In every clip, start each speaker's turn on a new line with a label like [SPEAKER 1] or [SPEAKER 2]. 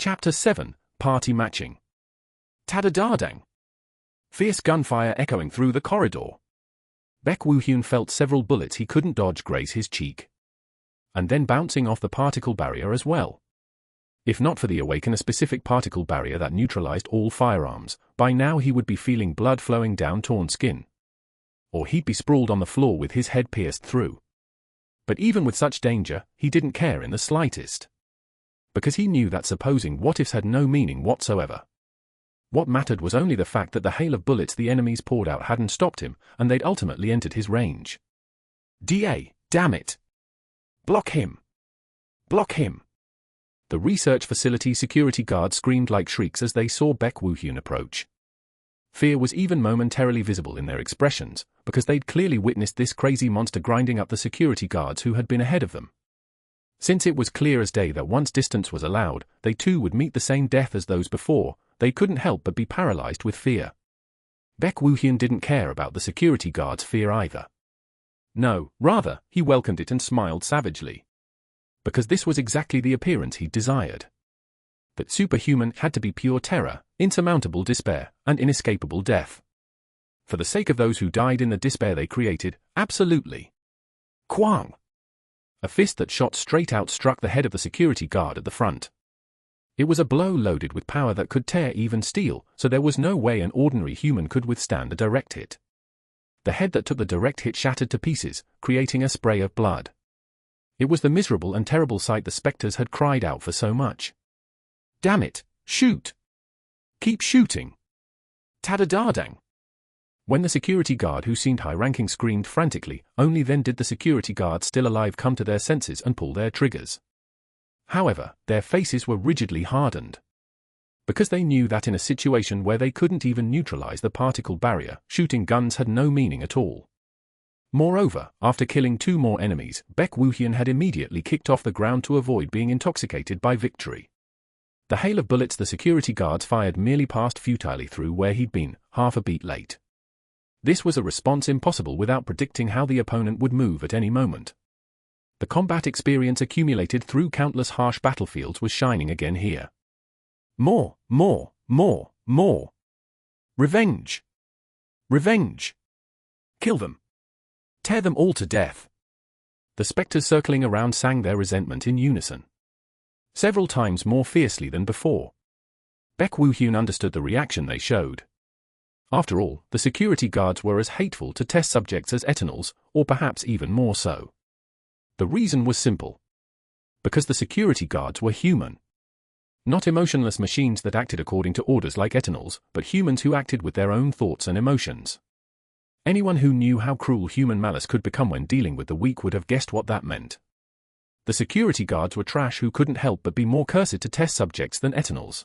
[SPEAKER 1] Chapter 7, Party Matching. Tadadardang. Fierce gunfire echoing through the corridor. Baek Woo-hyun felt several bullets he couldn't dodge graze his cheek. And then bouncing off the particle barrier as well. If not for the awaken a specific particle barrier that neutralized all firearms, by now he would be feeling blood flowing down torn skin. Or he'd be sprawled on the floor with his head pierced through. But even with such danger, he didn't care in the slightest. Because he knew that supposing what-ifs had no meaning whatsoever. What mattered was only the fact that the hail of bullets the enemies poured out hadn't stopped him, and they'd ultimately entered his range. Damn it! Block him! Block him! The research facility security guards screamed like shrieks as they saw Baek Woo-hyun approach. Fear was even momentarily visible in their expressions, because they'd clearly witnessed this crazy monster grinding up the security guards who had been ahead of them. Since it was clear as day that once distance was allowed, they too would meet the same death as those before, they couldn't help but be paralyzed with fear. Baek Woo-hyun didn't care about the security guards' fear either. No, rather, he welcomed it and smiled savagely. Because this was exactly the appearance he desired. That Superhuman had to be pure terror, insurmountable despair, and inescapable death. For the sake of those who died in the despair they created, absolutely. Kwang! A fist that shot straight out struck the head of the security guard at the front. It was a blow loaded with power that could tear even steel, so there was no way an ordinary human could withstand a direct hit. The head that took the direct hit shattered to pieces, creating a spray of blood. It was the miserable and terrible sight the specters had cried out for so much. Damn it, shoot! Keep shooting! Tadadardang! When the security guard who seemed high-ranking screamed frantically, only then did the security guards still alive come to their senses and pull their triggers. However, their faces were rigidly hardened. Because they knew that in a situation where they couldn't even neutralize the particle barrier, shooting guns had no meaning at all. Moreover, after killing 2 more enemies, Baek Woo-hyun had immediately kicked off the ground to avoid being intoxicated by victory. The hail of bullets the security guards fired merely passed futilely through where he'd been, half a beat late. This was a response impossible without predicting how the opponent would move at any moment. The combat experience accumulated through countless harsh battlefields was shining again here. More. Revenge! Revenge! Kill them! Tear them all to death! The specters circling around sang their resentment in unison. Several times more fiercely than before. Baek Woo-hyun understood the reaction they showed. After all, the security guards were as hateful to test subjects as Eternals, or perhaps even more so. The reason was simple. Because the security guards were human. Not emotionless machines that acted according to orders like Eternals, but humans who acted with their own thoughts and emotions. Anyone who knew how cruel human malice could become when dealing with the weak would have guessed what that meant. The security guards were trash who couldn't help but be more cursed to test subjects than Eternals.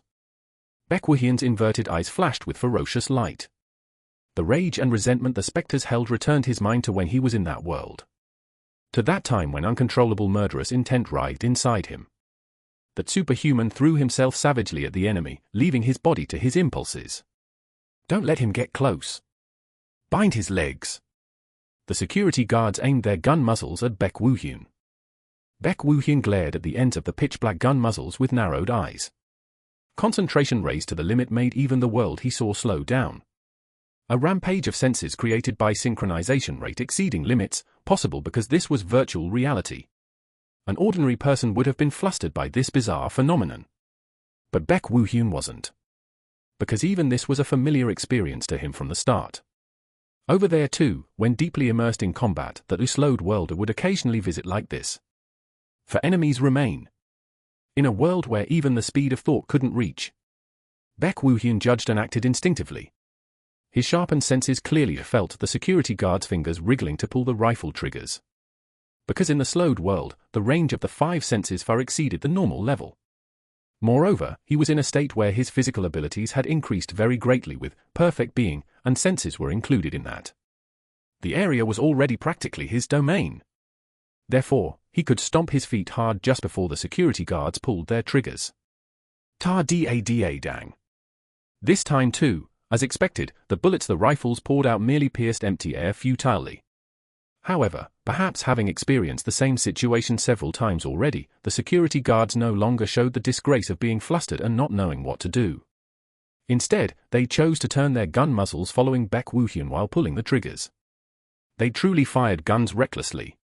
[SPEAKER 1] Baek Woo-hyun's inverted eyes flashed with ferocious light. The rage and resentment the specters held returned his mind to when he was in that world. To that time when uncontrollable murderous intent writhed inside him. That Superhuman threw himself savagely at the enemy, leaving his body to his impulses. Don't let him get close. Bind his legs. The security guards aimed their gun muzzles at Baek Woo-hyun. Baek Woo-hyun glared at the ends of the pitch-black gun muzzles with narrowed eyes. Concentration raised to the limit made even the world he saw slow down. A rampage of senses created by synchronization rate exceeding limits, possible because this was virtual reality. An ordinary person would have been flustered by this bizarre phenomenon. But Baek Woo-hyun wasn't. Because even this was a familiar experience to him from the start. Over there too, when deeply immersed in combat, that slowed worlder would occasionally visit like this. For enemies remain. In a world where even the speed of thought couldn't reach. Baek Woo-hyun judged and acted instinctively. His sharpened senses clearly felt the security guard's fingers wriggling to pull the rifle triggers. Because in the slowed world, the range of the 5 senses far exceeded the normal level. Moreover, he was in a state where his physical abilities had increased very greatly with perfect being, and senses were included in that. The area was already practically his domain. Therefore, he could stomp his feet hard just before the security guards pulled their triggers. Ta-da-da-dang. This time too, as expected, the bullets the rifles poured out merely pierced empty air futilely. However, perhaps having experienced the same situation several times already, the security guards no longer showed the disgrace of being flustered and not knowing what to do. Instead, they chose to turn their gun muzzles following Baek Woo-hyun while pulling the triggers. They truly fired guns recklessly,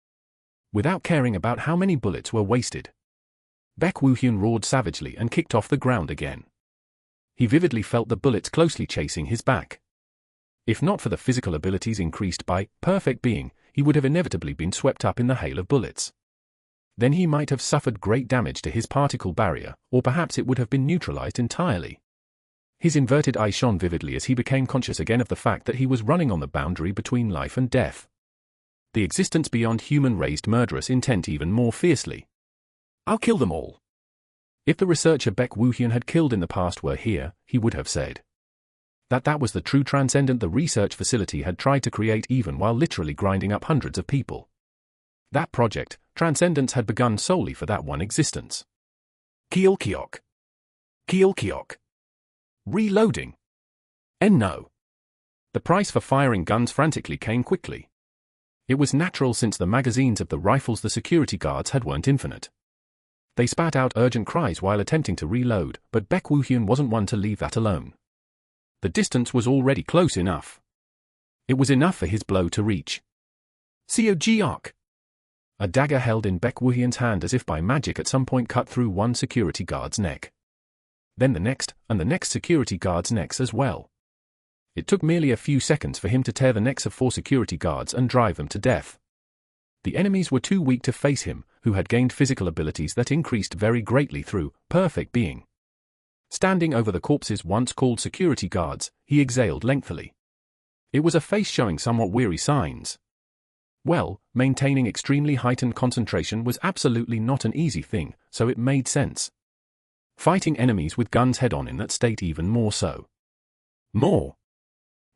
[SPEAKER 1] without caring about how many bullets were wasted. Baek Woo-hyun roared savagely and kicked off the ground again. He vividly felt the bullets closely chasing his back. If not for the physical abilities increased by perfect being, he would have inevitably been swept up in the hail of bullets. Then he might have suffered great damage to his particle barrier, or perhaps it would have been neutralized entirely. His inverted eye shone vividly as he became conscious again of the fact that he was running on the boundary between life and death. The existence beyond human raised murderous intent even more fiercely. "I'll kill them all." If the researcher Baek Woo-hyun had killed in the past were here, he would have said that was the true transcendent the research facility had tried to create even while literally grinding up hundreds of people. That project, Transcendence, had begun solely for that one existence. Kill Kyok. Kill Kyok. Reloading. And no. The price for firing guns frantically came quickly. It was natural since the magazines of the rifles the security guards had weren't infinite. They spat out urgent cries while attempting to reload, but Baek Woo-hyun wasn't one to leave that alone. The distance was already close enough. It was enough for his blow to reach. Seogeok. A dagger held in Baek Woo-hyun's hand as if by magic at some point cut through one security guard's neck. Then the next, and the next security guard's necks as well. It took merely a few seconds for him to tear the necks of 4 security guards and drive them to death. The enemies were too weak to face him, who had gained physical abilities that increased very greatly through perfect being. Standing over the corpses once called security guards, he exhaled lengthily. It was a face showing somewhat weary signs. Well, maintaining extremely heightened concentration was absolutely not an easy thing, so it made sense. Fighting enemies with guns head-on in that state even more so. More.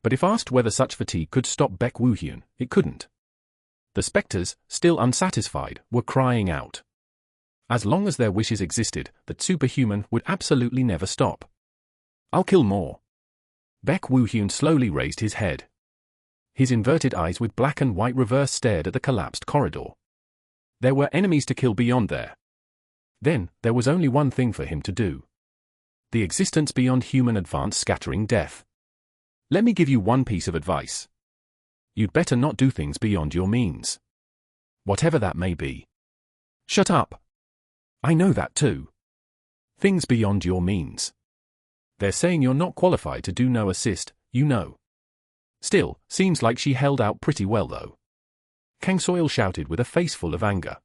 [SPEAKER 1] But if asked whether such fatigue could stop Baek Woo-hyun, it couldn't. The specters, still unsatisfied, were crying out. As long as their wishes existed, that Superhuman would absolutely never stop. "I'll kill more." Baek Woo-hyun slowly raised his head. His inverted eyes with black and white reverse stared at the collapsed corridor. There were enemies to kill beyond there. Then, there was only one thing for him to do. The existence beyond human advance scattering death. Let me give you one piece of advice. You'd better not do things beyond your means. Whatever that may be. Shut up. I know that too. Things beyond your means. They're saying you're not qualified to do no assist, you know. Still, seems like she held out pretty well though. Kang Soil shouted with a face full of anger.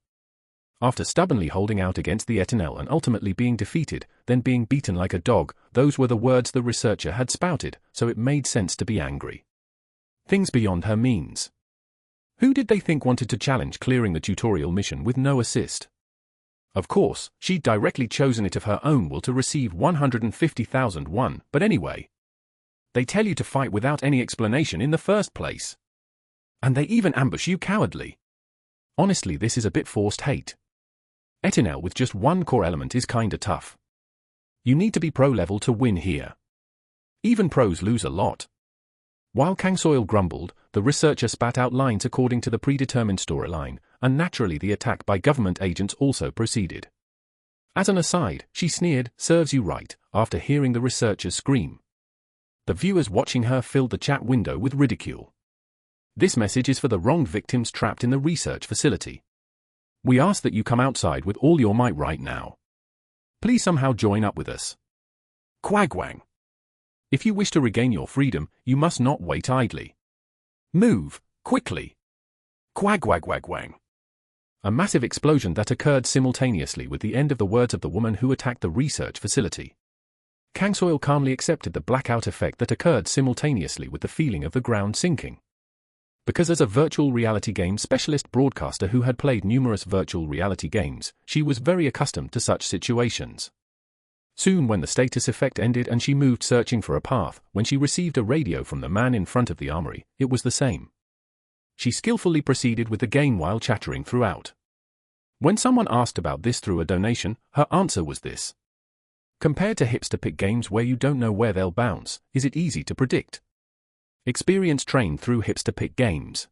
[SPEAKER 1] After stubbornly holding out against the Etinel and ultimately being defeated, then being beaten like a dog, those were the words the researcher had spouted, so it made sense to be angry. Things beyond her means. Who did they think wanted to challenge clearing the tutorial mission with no assist? Of course, she'd directly chosen it of her own will to receive 150,000 won, but anyway. They tell you to fight without any explanation in the first place. And they even ambush you cowardly. Honestly, this is a bit forced hate. Etinel with just one core element is kinda tough. You need to be pro level to win here. Even pros lose a lot. While Kang Soil grumbled, the researcher spat out lines according to the predetermined storyline, and naturally the attack by government agents also proceeded. As an aside, she sneered, "Serves you right," after hearing the researcher scream. The viewers watching her filled the chat window with ridicule. This message is for the wronged victims trapped in the research facility. We ask that you come outside with all your might right now. Please somehow join up with us. Quagwang. If you wish to regain your freedom, you must not wait idly. Move, quickly. Quagwagwagwang. A massive explosion that occurred simultaneously with the end of the words of the woman who attacked the research facility. Kang Soil calmly accepted the blackout effect that occurred simultaneously with the feeling of the ground sinking. Because as a virtual reality game specialist broadcaster who had played numerous virtual reality games, she was very accustomed to such situations. Soon when the status effect ended and she moved searching for a path, when she received a radio from the man in front of the armory, it was the same. She skillfully proceeded with the game while chattering throughout. When someone asked about this through a donation, her answer was this. Compared to hipster-pick games where you don't know where they'll bounce, is it easy to predict? Experience trained through hipster-pick games.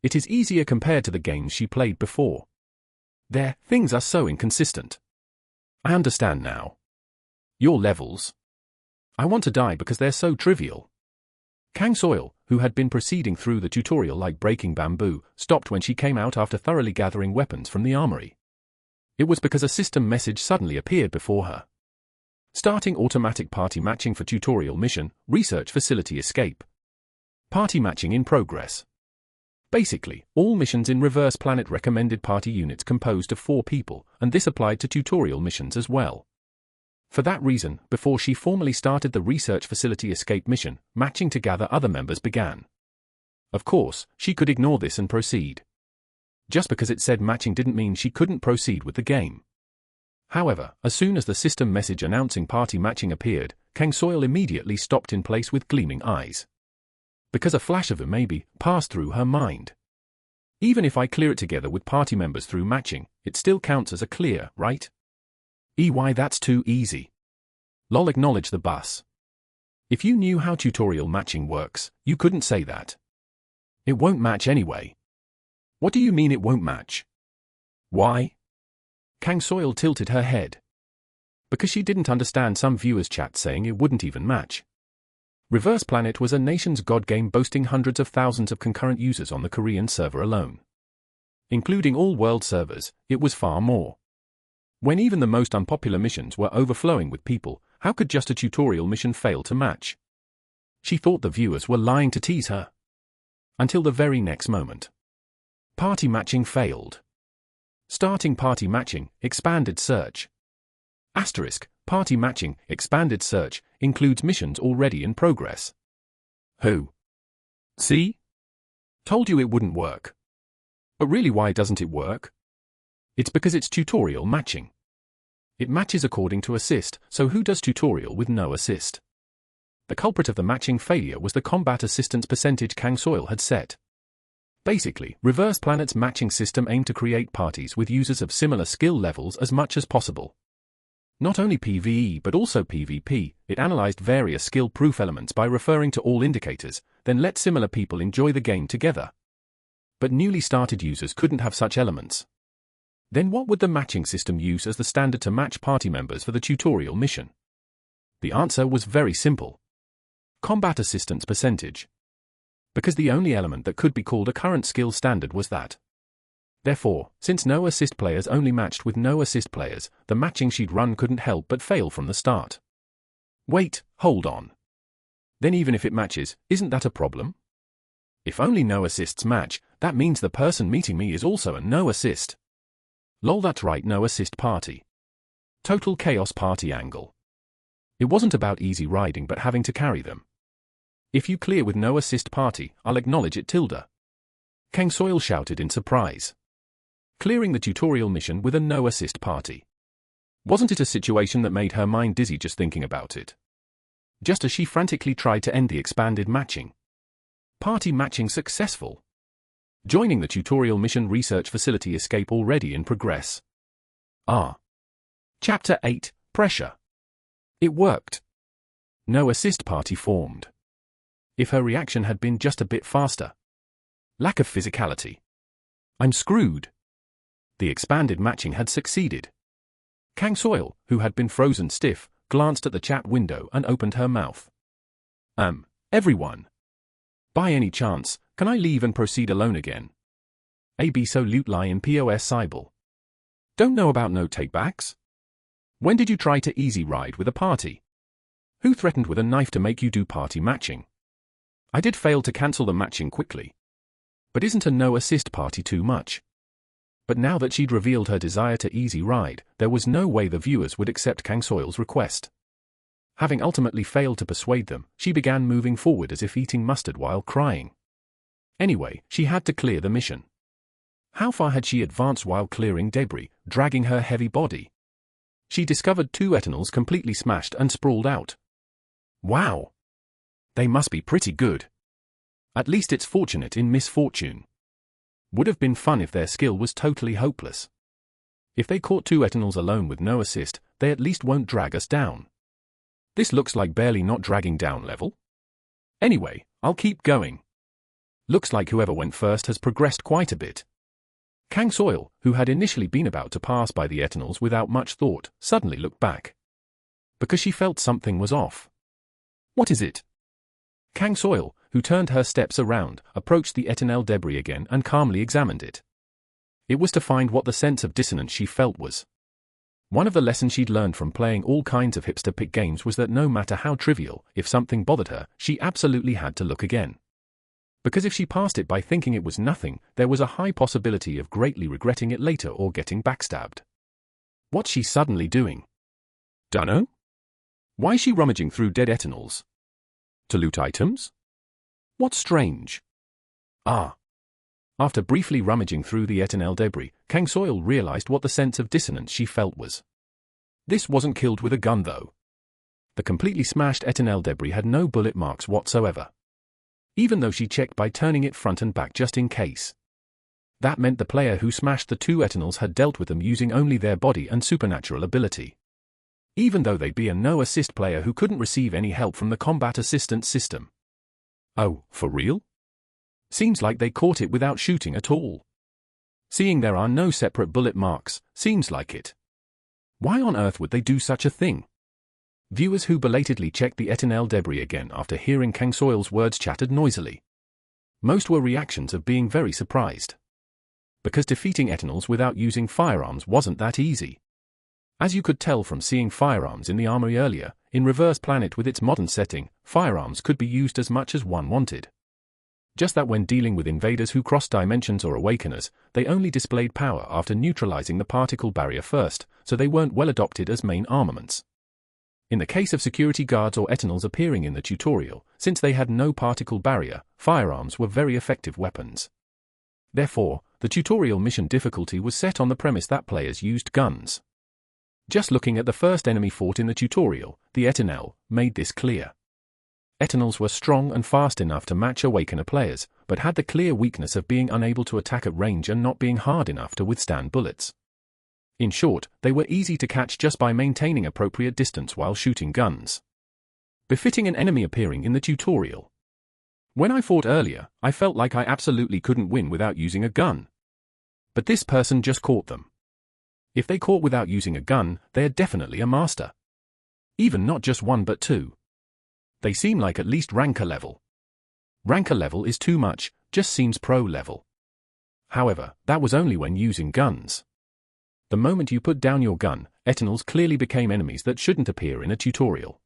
[SPEAKER 1] It is easier compared to the games she played before. There, things are so inconsistent. I understand now. Your levels. I want to die because they're so trivial. Kang Soil, who had been proceeding through the tutorial like breaking bamboo, stopped when she came out after thoroughly gathering weapons from the armory. It was because a system message suddenly appeared before her. Starting automatic party matching for tutorial mission, research facility escape. Party matching in progress. Basically, all missions in Reverse Planet recommended party units composed of 4 people, and this applied to tutorial missions as well. For that reason, before she formally started the research facility escape mission, matching to gather other members began. Of course, she could ignore this and proceed. Just because it said matching didn't mean she couldn't proceed with the game. However, as soon as the system message announcing party matching appeared, Kang Soil immediately stopped in place with gleaming eyes. Because a flash of a maybe passed through her mind. Even if I clear it together with party members through matching, it still counts as a clear, right? That's too easy. Lol, acknowledge the bus. If you knew how tutorial matching works, you couldn't say that. It won't match anyway. What do you mean it won't match? Why? Kang Soil tilted her head. Because she didn't understand some viewers' chat saying it wouldn't even match. Reverse Planet was a nation's god game boasting hundreds of thousands of concurrent users on the Korean server alone. Including all world servers, it was far more. When even the most unpopular missions were overflowing with people, how could just a tutorial mission fail to match? She thought the viewers were lying to tease her. Until the very next moment. Party matching failed. Starting party matching, expanded search. Asterisk, party matching, expanded search, includes missions already in progress. Who? See? Told you it wouldn't work. But really, why doesn't it work? It's because it's tutorial matching. It matches according to assist, so who does tutorial with no assist? The culprit of the matching failure was the combat assistance percentage Kang Soil had set. Basically, Reverse Planet's matching system aimed to create parties with users of similar skill levels as much as possible. Not only PvE but also PvP, it analyzed various skill-proof elements by referring to all indicators, then let similar people enjoy the game together. But newly started users couldn't have such elements. Then what would the matching system use as the standard to match party members for the tutorial mission? The answer was very simple. Combat assistance percentage. Because the only element that could be called a current skill standard was that. Therefore, since no assist players only matched with no assist players, the matching she'd run couldn't help but fail from the start. Wait, hold on. Then even if it matches, isn't that a problem? If only no assists match, that means the person meeting me is also a no assist. Lol, that's right, no assist party. Total chaos party angle. It wasn't about easy riding but having to carry them. If you clear with no assist party, I'll acknowledge it tilde. Kang Soil shouted in surprise. Clearing the tutorial mission with a no assist party. Wasn't it a situation that made her mind dizzy just thinking about it? Just as she frantically tried to end the expanded matching. Party matching successful. Joining the tutorial mission research facility escape already in progress. Chapter 8, Pressure. It worked. No assist party formed. If her reaction had been just a bit faster. Lack of physicality. I'm screwed. The expanded matching had succeeded. Kang Soil, who had been frozen stiff, glanced at the chat window and opened her mouth. Everyone. By any chance, can I leave and proceed alone again? AB so loot lie in POS Cybele. Don't know about no takebacks? When did you try to easy ride with a party? Who threatened with a knife to make you do party matching? I did fail to cancel the matching quickly. But isn't a no assist party too much? But now that she'd revealed her desire to easy ride, there was no way the viewers would accept Kang Soil's request. Having ultimately failed to persuade them, she began moving forward as if eating mustard while crying. Anyway, she had to clear the mission. How far had she advanced while clearing debris, dragging her heavy body? She discovered 2 eternals completely smashed and sprawled out. Wow! They must be pretty good. At least it's fortunate in misfortune. Would have been fun if their skill was totally hopeless. If they caught 2 eternals alone with no assist, they at least won't drag us down. This looks like barely not dragging down level. Anyway, I'll keep going. Looks like whoever went first has progressed quite a bit. Kang Soil, who had initially been about to pass by the Eternals without much thought, suddenly looked back. Because she felt something was off. What is it? Kang Soil, who turned her steps around, approached the Eternal debris again and calmly examined it. It was to find what the sense of dissonance she felt was. One of the lessons she'd learned from playing all kinds of hipster-pick games was that no matter how trivial, if something bothered her, she absolutely had to look again. Because if she passed it by thinking it was nothing, there was a high possibility of greatly regretting it later or getting backstabbed. What's she suddenly doing? Dunno? Why's she rummaging through dead Eternals? To loot items? What's strange? Ah. After briefly rummaging through the Eternal debris, Kang Soil realized what the sense of dissonance she felt was. This wasn't killed with a gun though. The completely smashed Eternal debris had no bullet marks whatsoever. Even though she checked by turning it front and back just in case. That meant the player who smashed the two Eternals had dealt with them using only their body and supernatural ability. Even though they'd be a no-assist player who couldn't receive any help from the combat assistance system. Oh, for real? Seems like they caught it without shooting at all. Seeing there are no separate bullet marks, seems like it. Why on earth would they do such a thing? Viewers who belatedly checked the Eternal debris again after hearing Kang Soil's words chattered noisily. Most were reactions of being very surprised. Because defeating Eternals without using firearms wasn't that easy. As you could tell from seeing firearms in the armory earlier, in Reverse Planet with its modern setting, firearms could be used as much as one wanted. Just that when dealing with invaders who crossed dimensions or awakeners, they only displayed power after neutralizing the particle barrier first, so they weren't well adopted as main armaments. In the case of security guards or Eternals appearing in the tutorial, since they had no particle barrier, firearms were very effective weapons. Therefore, the tutorial mission difficulty was set on the premise that players used guns. Just looking at the first enemy fought in the tutorial, the Eternal, made this clear. Eternals were strong and fast enough to match Awakener players, but had the clear weakness of being unable to attack at range and not being hard enough to withstand bullets. In short, they were easy to catch just by maintaining appropriate distance while shooting guns. Befitting an enemy appearing in the tutorial. When I fought earlier, I felt like I absolutely couldn't win without using a gun. But this person just caught them. If they caught without using a gun, they are definitely a master. Even not just one but two. They seem like at least ranker level. Ranker level is too much, just seems pro level. However, that was only when using guns. The moment you put down your gun, Eternals clearly became enemies that shouldn't appear in a tutorial.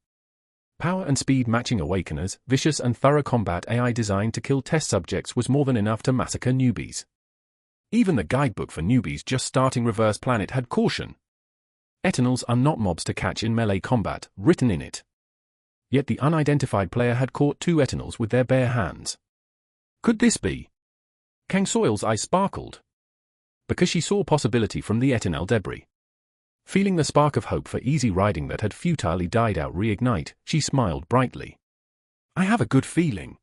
[SPEAKER 1] Power and speed matching Awakeners, vicious and thorough combat AI designed to kill test subjects was more than enough to massacre newbies. Even the guidebook for newbies just starting Reverse Planet had caution. Eternals are not mobs to catch in melee combat, written in it. Yet the unidentified player had caught two Eternals with their bare hands. Could this be? Kang Soil's eyes sparkled. Because she saw possibility from the Eternal debris. Feeling the spark of hope for easy riding that had futilely died out reignite, she smiled brightly. I have a good feeling.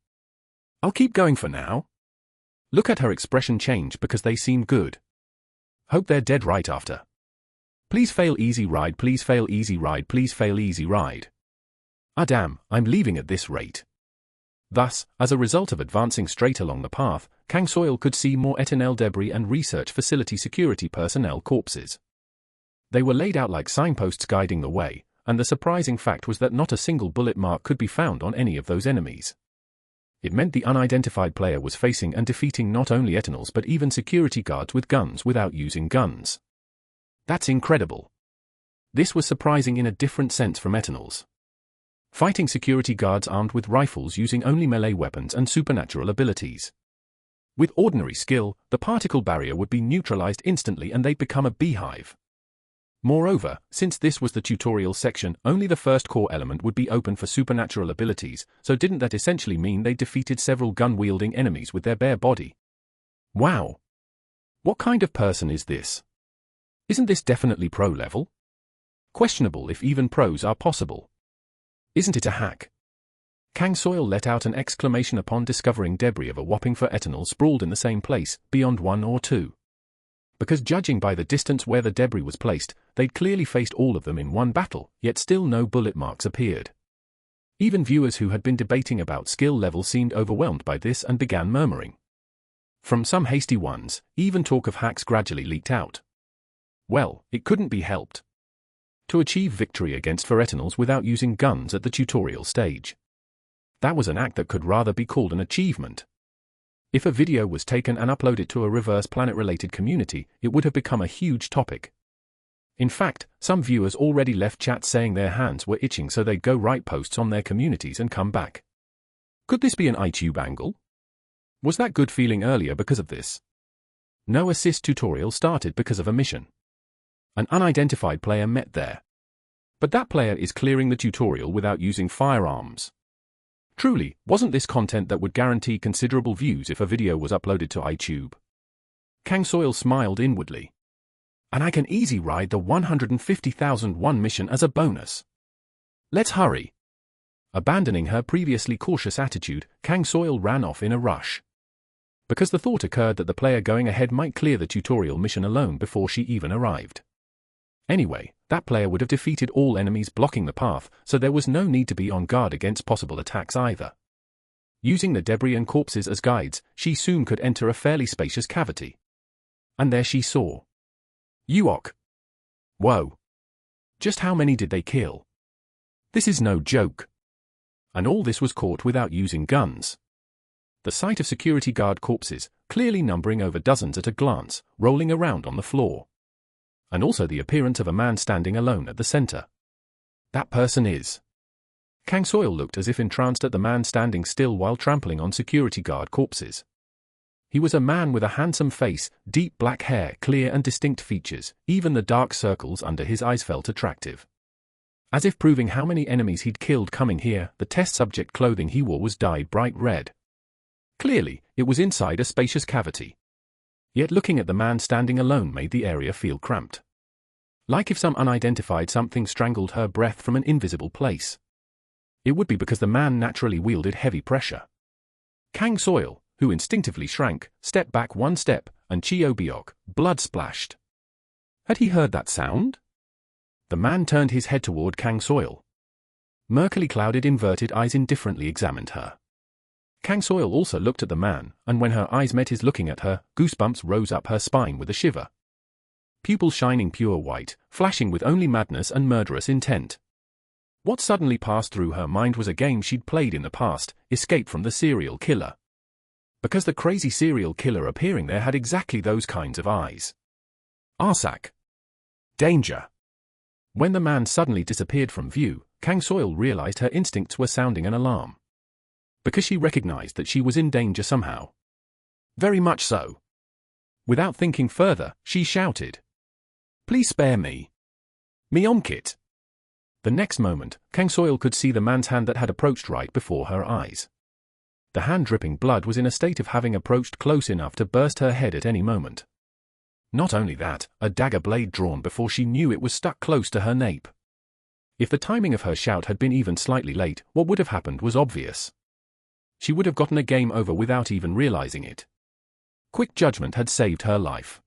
[SPEAKER 1] I'll keep going for now. Look at her expression change because they seem good. Hope they're dead right after. Please fail easy ride, please fail easy ride, please fail easy ride. Ah damn, I'm leaving at this rate. Thus, as a result of advancing straight along the path, Kang Soil could see more Eternal debris and research facility security personnel corpses. They were laid out like signposts guiding the way, and the surprising fact was that not a single bullet mark could be found on any of those enemies. It meant the unidentified player was facing and defeating not only Eternals but even security guards with guns without using guns. That's incredible. This was surprising in a different sense from Eternals. Fighting security guards armed with rifles using only melee weapons and supernatural abilities. With ordinary skill, the particle barrier would be neutralized instantly and they'd become a beehive. Moreover, since this was the tutorial section, only the first core element would be open for supernatural abilities, so didn't that essentially mean they defeated several gun-wielding enemies with their bare body? Wow! What kind of person is this? Isn't this definitely pro level? Questionable if even pros are possible. Isn't it a hack? Kang Soil let out an exclamation upon discovering debris of a whopping 4 Eternals sprawled in the same place, beyond 1 or 2. Because judging by the distance where the debris was placed, they'd clearly faced all of them in one battle, yet still no bullet marks appeared. Even viewers who had been debating about skill level seemed overwhelmed by this and began murmuring. From some hasty ones, even talk of hacks gradually leaked out. Well, it couldn't be helped. To achieve victory against Feretinals without using guns at the tutorial stage. That was an act that could rather be called an achievement. If a video was taken and uploaded to a reverse planet-related community, it would have become a huge topic. In fact, some viewers already left chat saying their hands were itching so they'd go write posts on their communities and come back. Could this be an iTube angle? Was that good feeling earlier because of this? No assist tutorial started because of a mission. An unidentified player met there. But that player is clearing the tutorial without using firearms. Truly, wasn't this content that would guarantee considerable views if a video was uploaded to iTube? Kang Soil smiled inwardly. And I can easy ride the 150,001 mission as a bonus. Let's hurry. Abandoning her previously cautious attitude, Kang Soil ran off in a rush. Because the thought occurred that the player going ahead might clear the tutorial mission alone before she even arrived. Anyway, that player would have defeated all enemies blocking the path, so there was no need to be on guard against possible attacks either. Using the debris and corpses as guides, she soon could enter a fairly spacious cavity. And there she saw Uok. Whoa. Just how many did they kill? This is no joke. And all this was caught without using guns. The sight of security guard corpses, clearly numbering over dozens at a glance, rolling around on the floor. And also the appearance of a man standing alone at the center. That person is. Kang Soil looked as if entranced at the man standing still while trampling on security guard corpses. He was a man with a handsome face, deep black hair, clear and distinct features, even the dark circles under his eyes felt attractive. As if proving how many enemies he'd killed coming here, the test subject clothing he wore was dyed bright red. Clearly, it was inside a spacious cavity. Yet looking at the man standing alone made the area feel cramped. Like if some unidentified something strangled her breath from an invisible place. It would be because the man naturally wielded heavy pressure. Kang Soil, who instinctively shrank, stepped back one step, and Chiobiok, blood splashed. Had he heard that sound? The man turned his head toward Kang Soil. Murkily clouded inverted eyes indifferently examined her. Kang Soil also looked at the man, and when her eyes met his looking at her, goosebumps rose up her spine with a shiver. Pupils shining pure white, flashing with only madness and murderous intent. What suddenly passed through her mind was a game she'd played in the past, Escape from the Serial Killer. Because the crazy serial killer appearing there had exactly those kinds of eyes. Arsak. Danger. When the man suddenly disappeared from view, Kang Soil realized her instincts were sounding an alarm. Because she recognized that she was in danger somehow. Very much so. Without thinking further, she shouted. Please spare me. Miomkit. The next moment, Kang Soil could see the man's hand that had approached right before her eyes. The hand dripping blood was in a state of having approached close enough to burst her head at any moment. Not only that, a dagger blade drawn before she knew it was stuck close to her nape. If the timing of her shout had been even slightly late, what would have happened was obvious. She would have gotten a game over without even realizing it. Quick judgment had saved her life.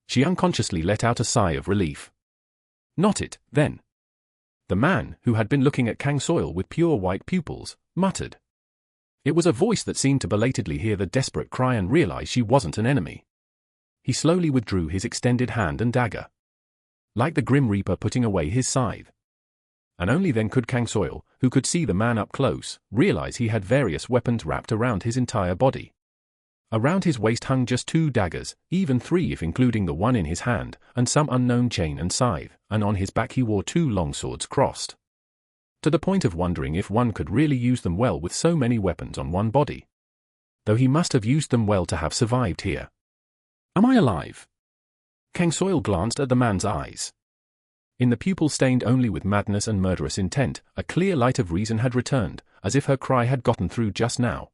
[SPEAKER 1] She unconsciously let out a sigh of relief. Not it, then. The man, who had been looking at Kang Soil with pure white pupils, muttered. It was a voice that seemed to belatedly hear the desperate cry and realize she wasn't an enemy. He slowly withdrew his extended hand and dagger. Like the Grim Reaper putting away his scythe. And only then could Kang Soil, who could see the man up close, realize he had various weapons wrapped around his entire body. Around his waist hung just 2 daggers, even 3 if including the one in his hand, and some unknown chain and scythe, and on his back he wore 2 long swords crossed. To the point of wondering if one could really use them well with so many weapons on one body. Though he must have used them well to have survived here. Am I alive? Kang Soil glanced at the man's eyes. In the pupil stained only with madness and murderous intent, a clear light of reason had returned, as if her cry had gotten through just now.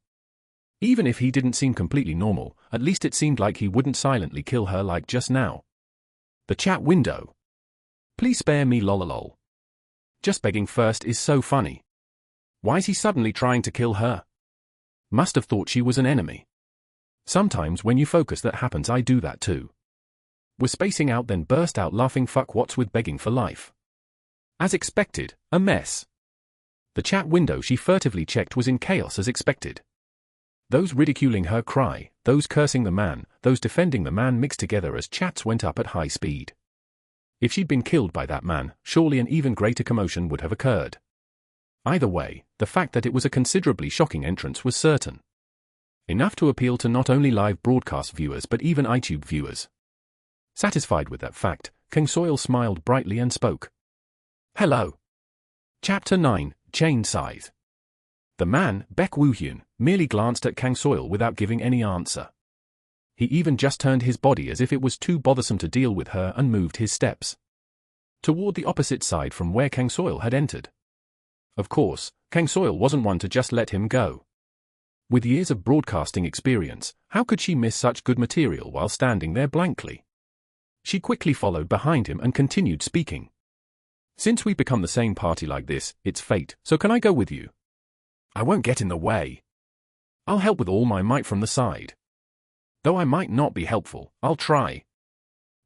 [SPEAKER 1] Even if he didn't seem completely normal, at least it seemed like he wouldn't silently kill her like just now. The chat window. Please spare me lololol. Just begging first is so funny. Why's he suddenly trying to kill her? Must have thought she was an enemy. Sometimes when you focus that happens, I do that too. Was spacing out, then burst out laughing. Fuck, what's with begging for life? As expected, a mess. The chat window she furtively checked was in chaos as expected. Those ridiculing her cry, those cursing the man, those defending the man mixed together as chats went up at high speed. If she'd been killed by that man, surely an even greater commotion would have occurred. Either way, the fact that it was a considerably shocking entrance was certain. Enough to appeal to not only live broadcast viewers but even iTube viewers. Satisfied with that fact, King Soil smiled brightly and spoke. Hello. Chapter 9, Chain Scythe. The man, Baek Woo-hyun, merely glanced at Kang Soil without giving any answer. He even just turned his body as if it was too bothersome to deal with her and moved his steps toward the opposite side from where Kang Soil had entered. Of course, Kang Soil wasn't one to just let him go. With years of broadcasting experience, how could she miss such good material while standing there blankly? She quickly followed behind him and continued speaking. Since we've become the same party like this, it's fate, so can I go with you? I won't get in the way. I'll help with all my might from the side. Though I might not be helpful, I'll try.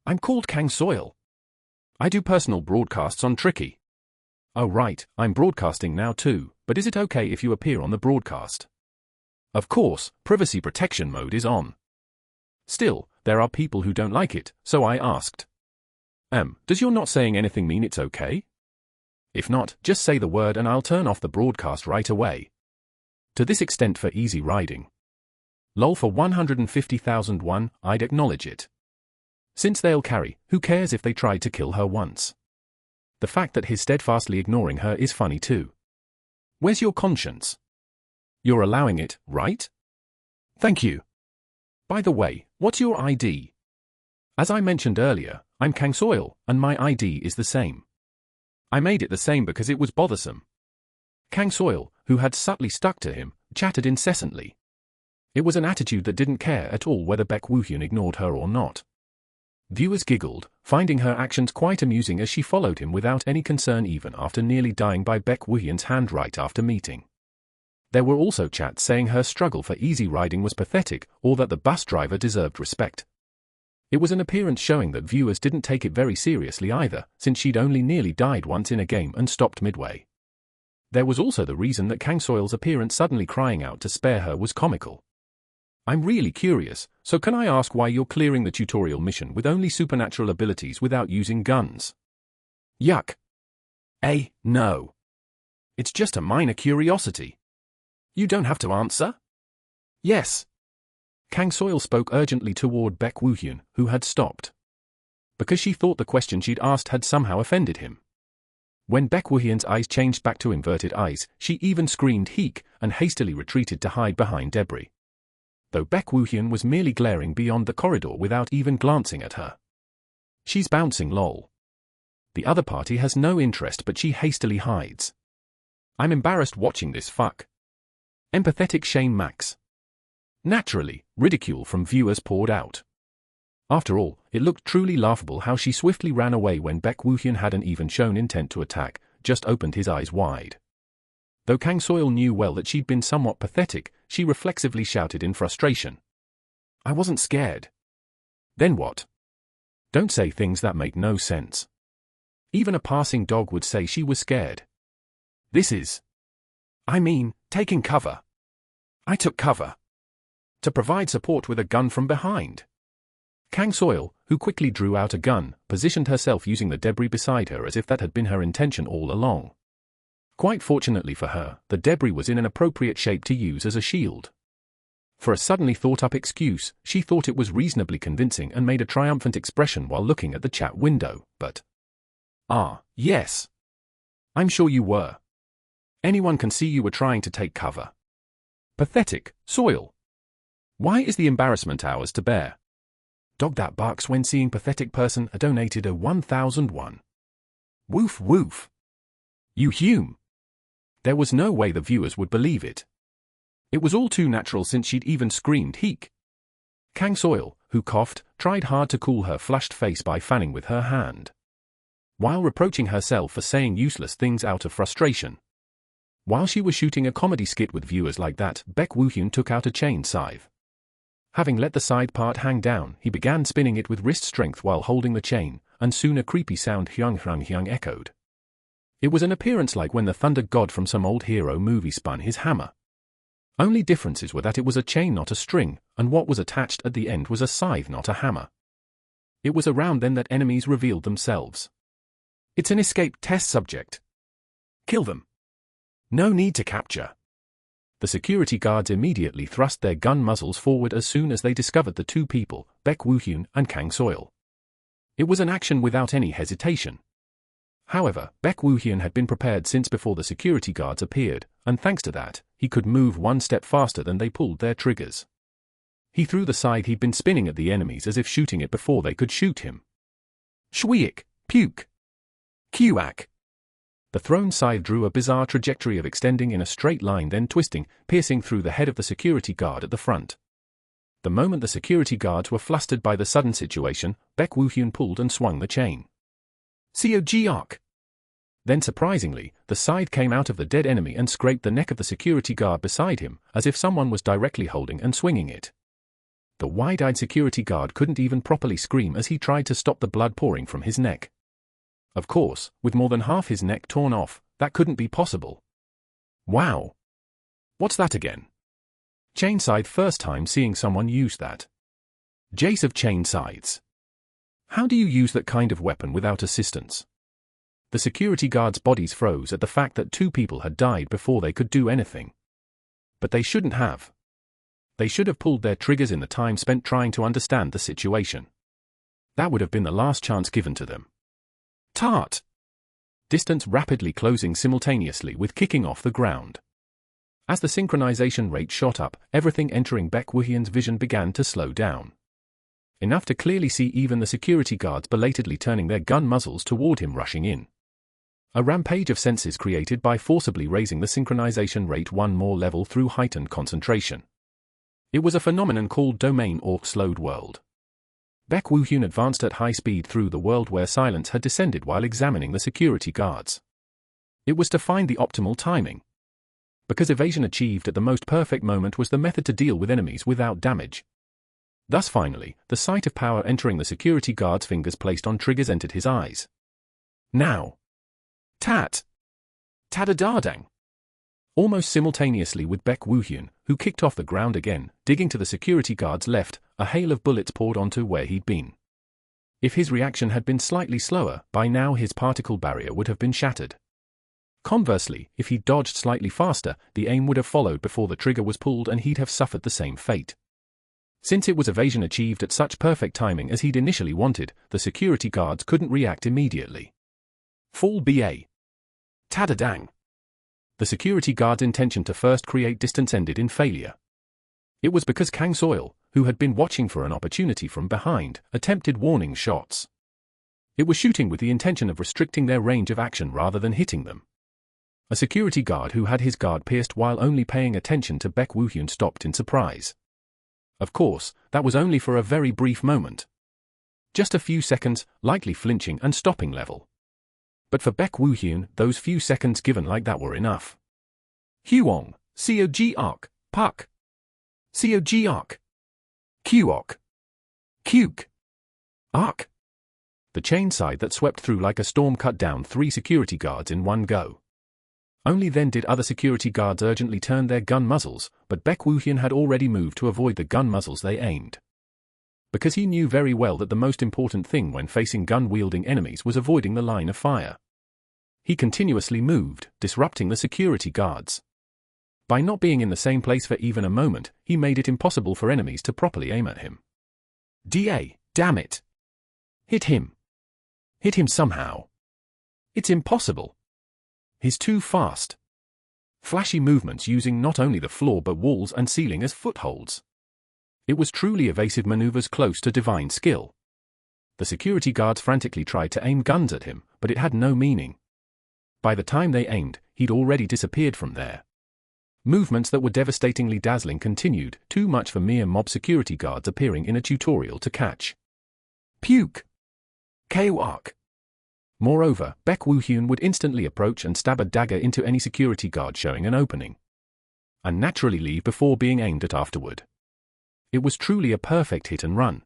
[SPEAKER 1] I'm called Kang Soil. I do personal broadcasts on Tricky. Oh right, I'm broadcasting now too, but is it okay if you appear on the broadcast? Of course, privacy protection mode is on. Still, there are people who don't like it, so I asked. Does your not saying anything mean it's okay? If not, just say the word and I'll turn off the broadcast right away. To this extent for easy riding. Lol for 150,000 won, I'd acknowledge it. Since they'll carry, who cares if they tried to kill her once? The fact that he's steadfastly ignoring her is funny too. Where's your conscience? You're allowing it, right? Thank you. By the way, what's your ID? As I mentioned earlier, I'm Kang Soil, and my ID is the same. I made it the same because it was bothersome. Kang Soil, who had subtly stuck to him, chattered incessantly. It was an attitude that didn't care at all whether Baek Woo-hyun ignored her or not. Viewers giggled, finding her actions quite amusing as she followed him without any concern even after nearly dying by Baek Woo-hyun's hand right after meeting. There were also chats saying her struggle for easy riding was pathetic or that the bus driver deserved respect. It was an appearance showing that viewers didn't take it very seriously either, since she'd only nearly died once in a game and stopped midway. There was also the reason that Kang Soil's appearance suddenly crying out to spare her was comical. I'm really curious, so can I ask why you're clearing the tutorial mission with only supernatural abilities without using guns? Yuck. No. It's just a minor curiosity. You don't have to answer? Yes. Kang Soil spoke urgently toward Baek Woo-hyun, who had stopped. Because she thought the question she'd asked had somehow offended him. When Baek Woo-hyun's eyes changed back to inverted eyes, she even screamed "Heek" and hastily retreated to hide behind debris. Though Baek Woo-hyun was merely glaring beyond the corridor without even glancing at her. She's bouncing lol. The other party has no interest but she hastily hides. I'm embarrassed watching this fuck. Empathetic Shane Max. Naturally, ridicule from viewers poured out. After all, it looked truly laughable how she swiftly ran away when Baek Woo-hyun hadn't even shown intent to attack, just opened his eyes wide. Though Kang Soil knew well that she'd been somewhat pathetic, she reflexively shouted in frustration. I wasn't scared. Then what? Don't say things that make no sense. Even a passing dog would say she was scared. This is... taking cover. I took cover. To provide support with a gun from behind. Kang Soil, who quickly drew out a gun, positioned herself using the debris beside her as if that had been her intention all along. Quite fortunately for her, the debris was in an appropriate shape to use as a shield. For a suddenly thought-up excuse, she thought it was reasonably convincing and made a triumphant expression while looking at the chat window, but... yes. I'm sure you were. Anyone can see you were trying to take cover. Pathetic, Soil. Why is the embarrassment ours to bear? Dog that barks when seeing pathetic person donated a 1,001. Woof woof. You Hume. There was no way the viewers would believe it. It was all too natural since she'd even screamed "Heek." Kang Soil, who coughed, tried hard to cool her flushed face by fanning with her hand, while reproaching herself for saying useless things out of frustration. While she was shooting a comedy skit with viewers like that, Baek Woo-hyun took out a chain scythe. Having let the side part hang down, he began spinning it with wrist strength while holding the chain, and soon a creepy sound "hyung hyung hyung" echoed. It was an appearance like when the thunder god from some old hero movie spun his hammer. Only differences were that it was a chain, not a string, and what was attached at the end was a scythe, not a hammer. It was around then that enemies revealed themselves. It's an escape test subject. Kill them. No need to capture. The security guards immediately thrust their gun muzzles forward as soon as they discovered the two people, Baek Woo-hyun and Kang Soil. It was an action without any hesitation. However, Baek Woo-hyun had been prepared since before the security guards appeared, and thanks to that, he could move one step faster than they pulled their triggers. He threw the scythe he'd been spinning at the enemies as if shooting it before they could shoot him. Shwiik, puke. Kuak. The thrown scythe drew a bizarre trajectory of extending in a straight line, then twisting, piercing through the head of the security guard at the front. The moment the security guards were flustered by the sudden situation, Baek Woo-hyun pulled and swung the chain. Cog. Then surprisingly, the scythe came out of the dead enemy and scraped the neck of the security guard beside him, as if someone was directly holding and swinging it. The wide-eyed security guard couldn't even properly scream as he tried to stop the blood pouring from his neck. Of course, with more than half his neck torn off, that couldn't be possible. Wow! What's that again? Chain scythe, first time seeing someone use that. Jace of chain scythes. How do you use that kind of weapon without assistance? The security guards' bodies froze at the fact that two people had died before they could do anything. But they shouldn't have. They should have pulled their triggers in the time spent trying to understand the situation. That would have been the last chance given to them. Tart! Distance rapidly closing simultaneously with kicking off the ground. As the synchronization rate shot up, everything entering Baek Woo-hyun's vision began to slow down. Enough to clearly see even the security guards belatedly turning their gun muzzles toward him, rushing in. A rampage of senses created by forcibly raising the synchronization rate one more level through heightened concentration. It was a phenomenon called domain or slowed world. Baek Woo-hyun advanced at high speed through the world where silence had descended while examining the security guards. It was to find the optimal timing. Because evasion achieved at the most perfect moment was the method to deal with enemies without damage. Thus finally, the sight of power entering the security guard's fingers placed on triggers entered his eyes. Now! Tat! Tadadardang! Almost simultaneously with Baek Woo-hyun, who kicked off the ground again, digging to the security guard's left, a hail of bullets poured onto where he'd been. If his reaction had been slightly slower, by now his particle barrier would have been shattered. Conversely, if he'd dodged slightly faster, the aim would have followed before the trigger was pulled and he'd have suffered the same fate. Since it was evasion achieved at such perfect timing as he'd initially wanted, the security guards couldn't react immediately. Fall BA. Tadadang. The security guard's intention to first create distance ended in failure. It was because Kang Soil, who had been watching for an opportunity from behind, attempted warning shots. It was shooting with the intention of restricting their range of action rather than hitting them. A security guard who had his guard pierced while only paying attention to Baek Woo-hyun stopped in surprise. Of course, that was only for a very brief moment. Just a few seconds, likely flinching and stopping level. But for Baek Woo-hyun, those few seconds given like that were enough. Huong, Cog, Puck. Cog. Kuok. Kuke. Ark. The chain scythe that swept through like a storm cut down 3 security guards in one go. Only then did other security guards urgently turn their gun muzzles, but Baek Woo-hyun had already moved to avoid the gun muzzles they aimed. Because he knew very well that the most important thing when facing gun-wielding enemies was avoiding the line of fire. He continuously moved, disrupting the security guards. By not being in the same place for even a moment, he made it impossible for enemies to properly aim at him. Damn it! Hit him! Hit him somehow! It's impossible! He's too fast. Flashy movements using not only the floor but walls and ceiling as footholds. It was truly evasive maneuvers close to divine skill. The security guards frantically tried to aim guns at him, but it had no meaning. By the time they aimed, he'd already disappeared from there. Movements that were devastatingly dazzling continued, too much for mere mob security guards appearing in a tutorial to catch. Puke! Kuok! Moreover, Baek Woo-hyun would instantly approach and stab a dagger into any security guard showing an opening. And naturally leave before being aimed at afterward. It was truly a perfect hit and run.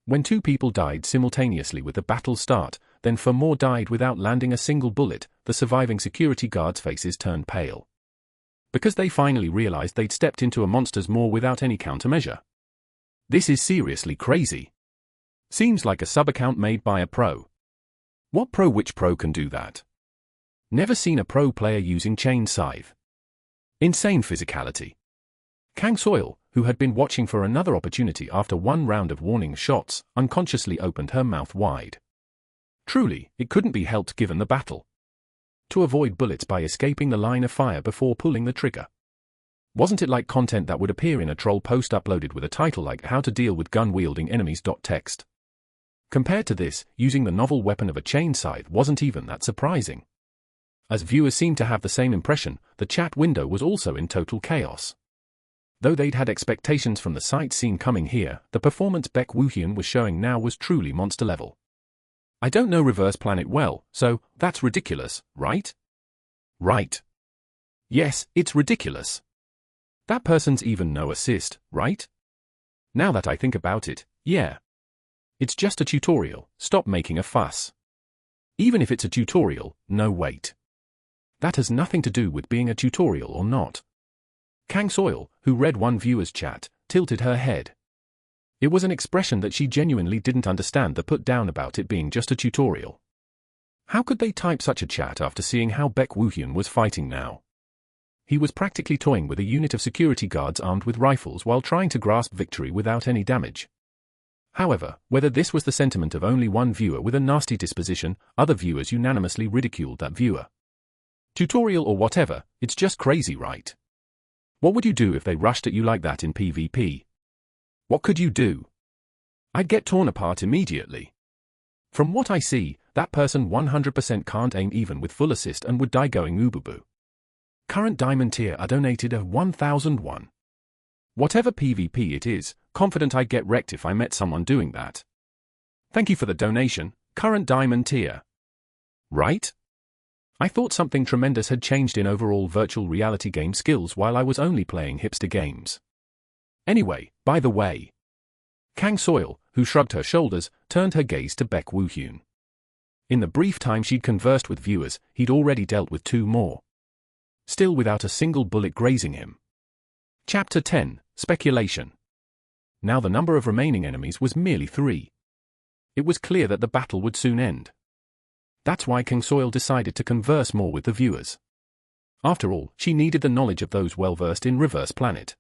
[SPEAKER 1] When 2 people died simultaneously with the battle's start, then 4 more died without landing a single bullet. The surviving security guards' faces turned pale. Because they finally realized they'd stepped into a monster's maw without any countermeasure. This is seriously crazy. Seems like a sub-account made by a pro. What pro? Which pro can do that? Never seen a pro player using chain scythe. Insane physicality. Kang Soil, who had been watching for another opportunity after one round of warning shots, unconsciously opened her mouth wide. Truly, it couldn't be helped given the battle. To avoid bullets by escaping the line of fire before pulling the trigger. Wasn't it like content that would appear in a troll post uploaded with a title like How to Deal with Gun-Wielding Enemies? Text. Compared to this, using the novel weapon of a chain scythe wasn't even that surprising. As viewers seemed to have the same impression, the chat window was also in total chaos. Though they'd had expectations from the sight seen coming here, the performance Baek Woo-hyun was showing now was truly monster level. I don't know Reverse Planet well, so that's ridiculous, right? Right. Yes, it's ridiculous. That person's even no assist, right? Now that I think about it, yeah. It's just a tutorial, stop making a fuss. Even if it's a tutorial, no wait. That has nothing to do with being a tutorial or not. Kang Soil, who read one viewer's chat, tilted her head. It was an expression that she genuinely didn't understand the put down about it being just a tutorial. How could they type such a chat after seeing how Baek Woo-hyun was fighting now? He was practically toying with a unit of security guards armed with rifles while trying to grasp victory without any damage. However, whether this was the sentiment of only one viewer with a nasty disposition, other viewers unanimously ridiculed that viewer. Tutorial or whatever, it's just crazy, right? What would you do if they rushed at you like that in PvP? What could you do? I'd get torn apart immediately. From what I see, that person 100% can't aim even with full assist and would die going oobooboo. Current diamond tier are donated of 1001. Whatever PvP it is, confident I'd get wrecked if I met someone doing that. Thank you for the donation, current diamond tier. Right? I thought something tremendous had changed in overall virtual reality game skills while I was only playing hipster games. Anyway, by the way. Kang Soil, who shrugged her shoulders, turned her gaze to Baek Woo-hyun. In the brief time she'd conversed with viewers, he'd already dealt with 2 more. Still without a single bullet grazing him. Chapter 10, Speculation. Now the number of remaining enemies was merely 3. It was clear that the battle would soon end. That's why Kang Soil decided to converse more with the viewers. After all, she needed the knowledge of those well-versed in Reverse Planet.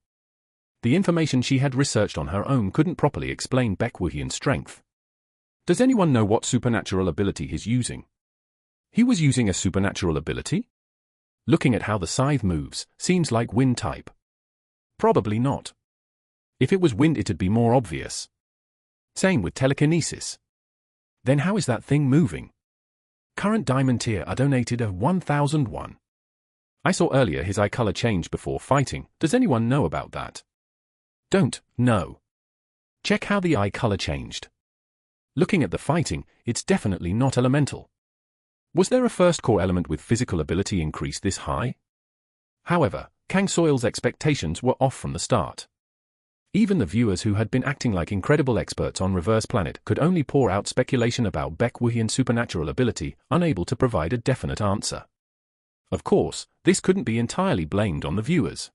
[SPEAKER 1] The information she had researched on her own couldn't properly explain Baek Woo-hyun's strength. Does anyone know what supernatural ability he's using? He was using a supernatural ability? Looking at how the scythe moves, seems like wind type. Probably not. If it was wind it'd be more obvious. Same with telekinesis. Then how is that thing moving? Current diamond tier are donated of 1001. I saw earlier his eye color changed before fighting. Does anyone know about that? Don't know. Check how the eye color changed. Looking at the fighting, it's definitely not elemental. Was there a first core element with physical ability increase this high? However, Kang Soil's expectations were off from the start. Even the viewers who had been acting like incredible experts on Reverse Planet could only pour out speculation about Baek Woo-hyun's supernatural ability, unable to provide a definite answer. Of course, this couldn't be entirely blamed on the viewers.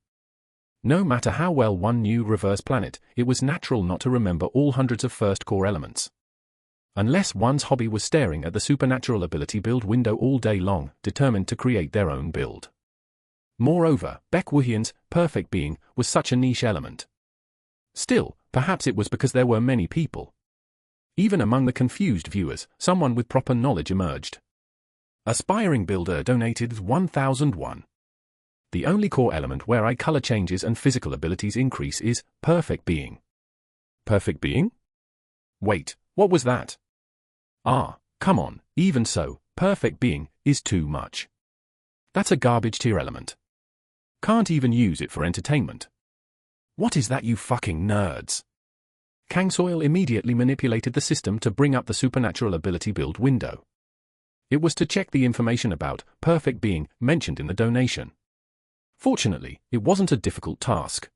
[SPEAKER 1] No matter how well one knew Reverse Planet, it was natural not to remember all hundreds of first core elements. Unless one's hobby was staring at the supernatural ability build window all day long, determined to create their own build. Moreover, Baek Woo-hyun's perfect being was such a niche element. Still, perhaps it was because there were many people. Even among the confused viewers, someone with proper knowledge emerged. Aspiring Builder donated 1001. The only core element where eye color changes and physical abilities increase is perfect being. Perfect being? Wait, what was that? Ah, come on, even so, perfect being is too much. That's a garbage tier element. Can't even use it for entertainment. What is that, you fucking nerds? Kang Soil immediately manipulated the system to bring up the supernatural ability build window. It was to check the information about perfect being mentioned in the donation. Fortunately, it wasn't a difficult task.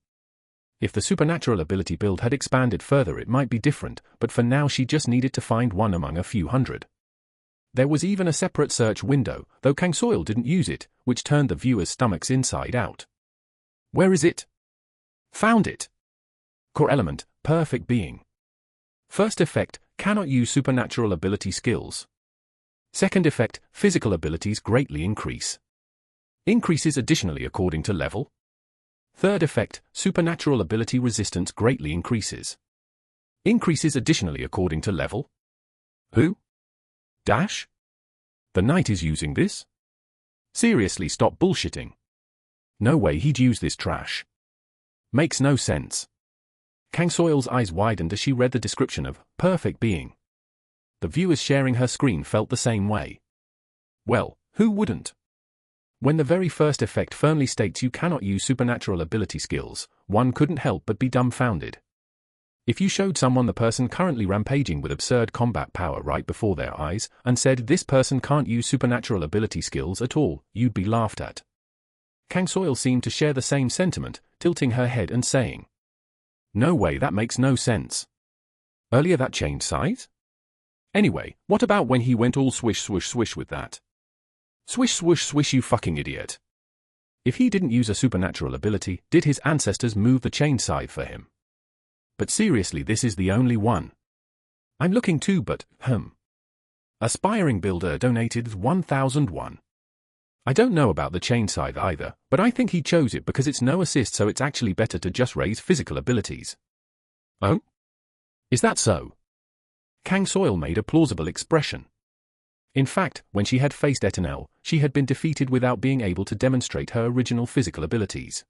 [SPEAKER 1] If the supernatural ability build had expanded further it might be different, but for now she just needed to find one among a few hundred. There was even a separate search window, though Kang Soil didn't use it, which turned the viewer's stomachs inside out. Where is it? Found it. Core element, perfect being. First effect, cannot use supernatural ability skills. Second effect, physical abilities greatly increase. Increases additionally according to level. Third effect, supernatural ability resistance greatly increases. Increases additionally according to level. Who? Dash? The knight is using this? Seriously, stop bullshitting. No way he'd use this trash. Makes no sense. Kang Soil's eyes widened as she read the description of perfect being. The viewers sharing her screen felt the same way. Well, who wouldn't? When the very first effect firmly states you cannot use supernatural ability skills, one couldn't help but be dumbfounded. If you showed someone the person currently rampaging with absurd combat power right before their eyes, and said this person can't use supernatural ability skills at all, you'd be laughed at. Kang Soil seemed to share the same sentiment, tilting her head and saying, "No way, that makes no sense. Earlier that changed size? Anyway, what about when he went all swish swish swish with that? Swish swish swish, you fucking idiot. If he didn't use a supernatural ability, did his ancestors move the chain scythe for him? But seriously, this is the only one. I'm looking too, but, Aspiring Builder donated 1001. I don't know about the chain scythe either, but I think he chose it because it's no assist, so it's actually better to just raise physical abilities. Oh? Is that so? Kang Soil made a plausible expression. In fact, when she had faced Etanel, she had been defeated without being able to demonstrate her original physical abilities.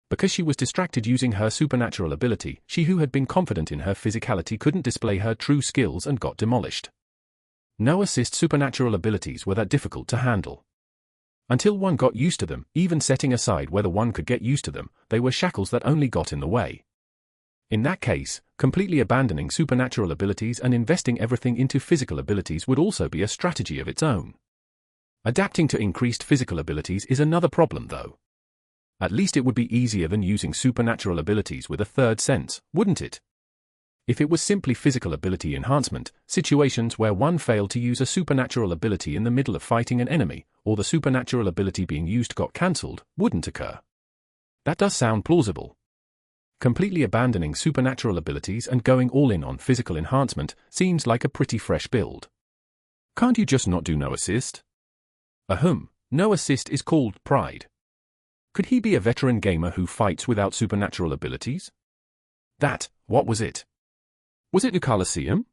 [SPEAKER 1] Because she was distracted using her supernatural ability, she who had been confident in her physicality couldn't display her true skills and got demolished. No assist supernatural abilities were that difficult to handle. Until one got used to them, even setting aside whether one could get used to them, they were shackles that only got in the way. In that case, completely abandoning supernatural abilities and investing everything into physical abilities would also be a strategy of its own. Adapting to increased physical abilities is another problem, though. At least it would be easier than using supernatural abilities with a third sense, wouldn't it? If it was simply physical ability enhancement, situations where one failed to use a supernatural ability in the middle of fighting an enemy, or the supernatural ability being used got cancelled, wouldn't occur. That does sound plausible. Completely abandoning supernatural abilities and going all in on physical enhancement seems like a pretty fresh build. Can't you just not do no assist? No assist is called pride. Could he be a veteran gamer who fights without supernatural abilities? What was it? Was it New Colosseum?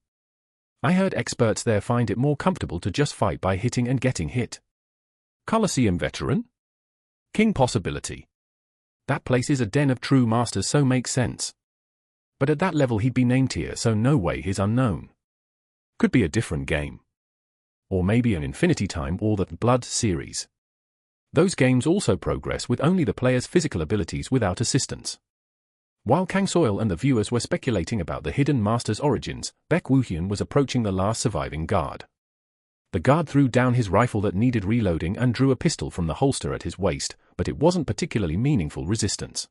[SPEAKER 1] I heard experts there find it more comfortable to just fight by hitting and getting hit. Colosseum veteran? King possibility. That place is a den of true masters, so makes sense. But at that level he'd be named here, so no way he's unknown. Could be a different game. Or maybe an Infinity Time or the Blood series. Those games also progress with only the player's physical abilities without assistance. While Kang Soil and the viewers were speculating about the hidden master's origins, Baek Woo-hyun was approaching the last surviving guard. The guard threw down his rifle that needed reloading and drew a pistol from the holster at his waist, but it wasn't particularly meaningful resistance.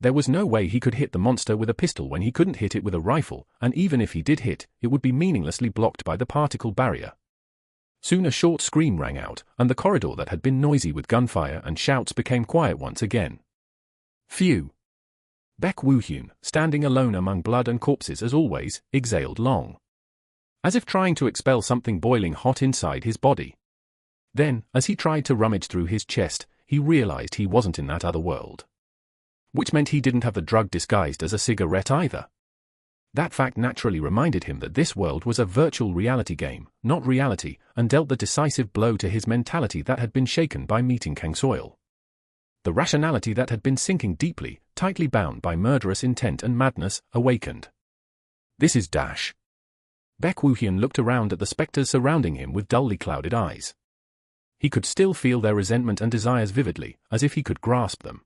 [SPEAKER 1] There was no way he could hit the monster with a pistol when he couldn't hit it with a rifle, and even if he did hit, it would be meaninglessly blocked by the particle barrier. Soon a short scream rang out, and the corridor that had been noisy with gunfire and shouts became quiet once again. Phew. Baek Woo-hyun, standing alone among blood and corpses as always, exhaled long, as if trying to expel something boiling hot inside his body. Then, as he tried to rummage through his chest, he realized he wasn't in that other world. Which meant he didn't have the drug disguised as a cigarette either. That fact naturally reminded him that this world was a virtual reality game, not reality, and dealt the decisive blow to his mentality that had been shaken by meeting Kang Soil. The rationality that had been sinking deeply, tightly bound by murderous intent and madness, awakened. This is Dash. Baek Woo-hyun looked around at the specters surrounding him with dully clouded eyes. He could still feel their resentment and desires vividly, as if he could grasp them.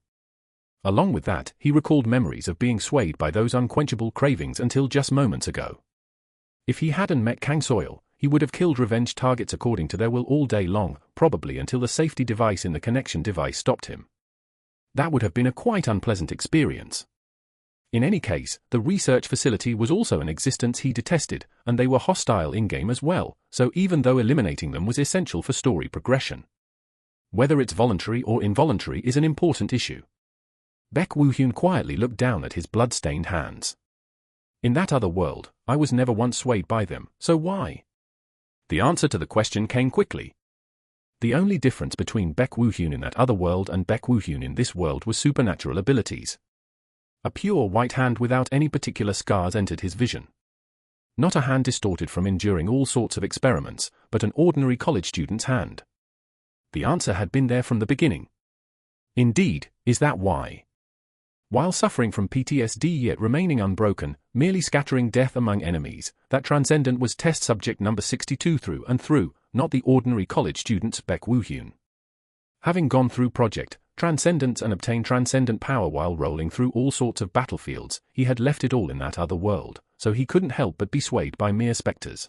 [SPEAKER 1] Along with that, he recalled memories of being swayed by those unquenchable cravings until just moments ago. If he hadn't met Kang Soil, he would have killed revenge targets according to their will all day long, probably until the safety device in the connection device stopped him. That would have been a quite unpleasant experience. In any case, the research facility was also an existence he detested, and they were hostile in-game as well, so even though eliminating them was essential for story progression. Whether it's voluntary or involuntary is an important issue. Baek Woo-hyun quietly looked down at his blood-stained hands. In that other world, I was never once swayed by them, so why? The answer to the question came quickly. The only difference between Baek Woo-hyun in that other world and Baek Woo-hyun in this world was supernatural abilities. A pure white hand without any particular scars entered his vision. Not a hand distorted from enduring all sorts of experiments, but an ordinary college student's hand. The answer had been there from the beginning. Indeed, is that why? While suffering from PTSD yet remaining unbroken, merely scattering death among enemies, that transcendent was test subject number 62 through and through, not the ordinary college student's Baek Woo-hyun. Having gone through Project Transcendence and obtained transcendent power while rolling through all sorts of battlefields, he had left it all in that other world, so he couldn't help but be swayed by mere specters.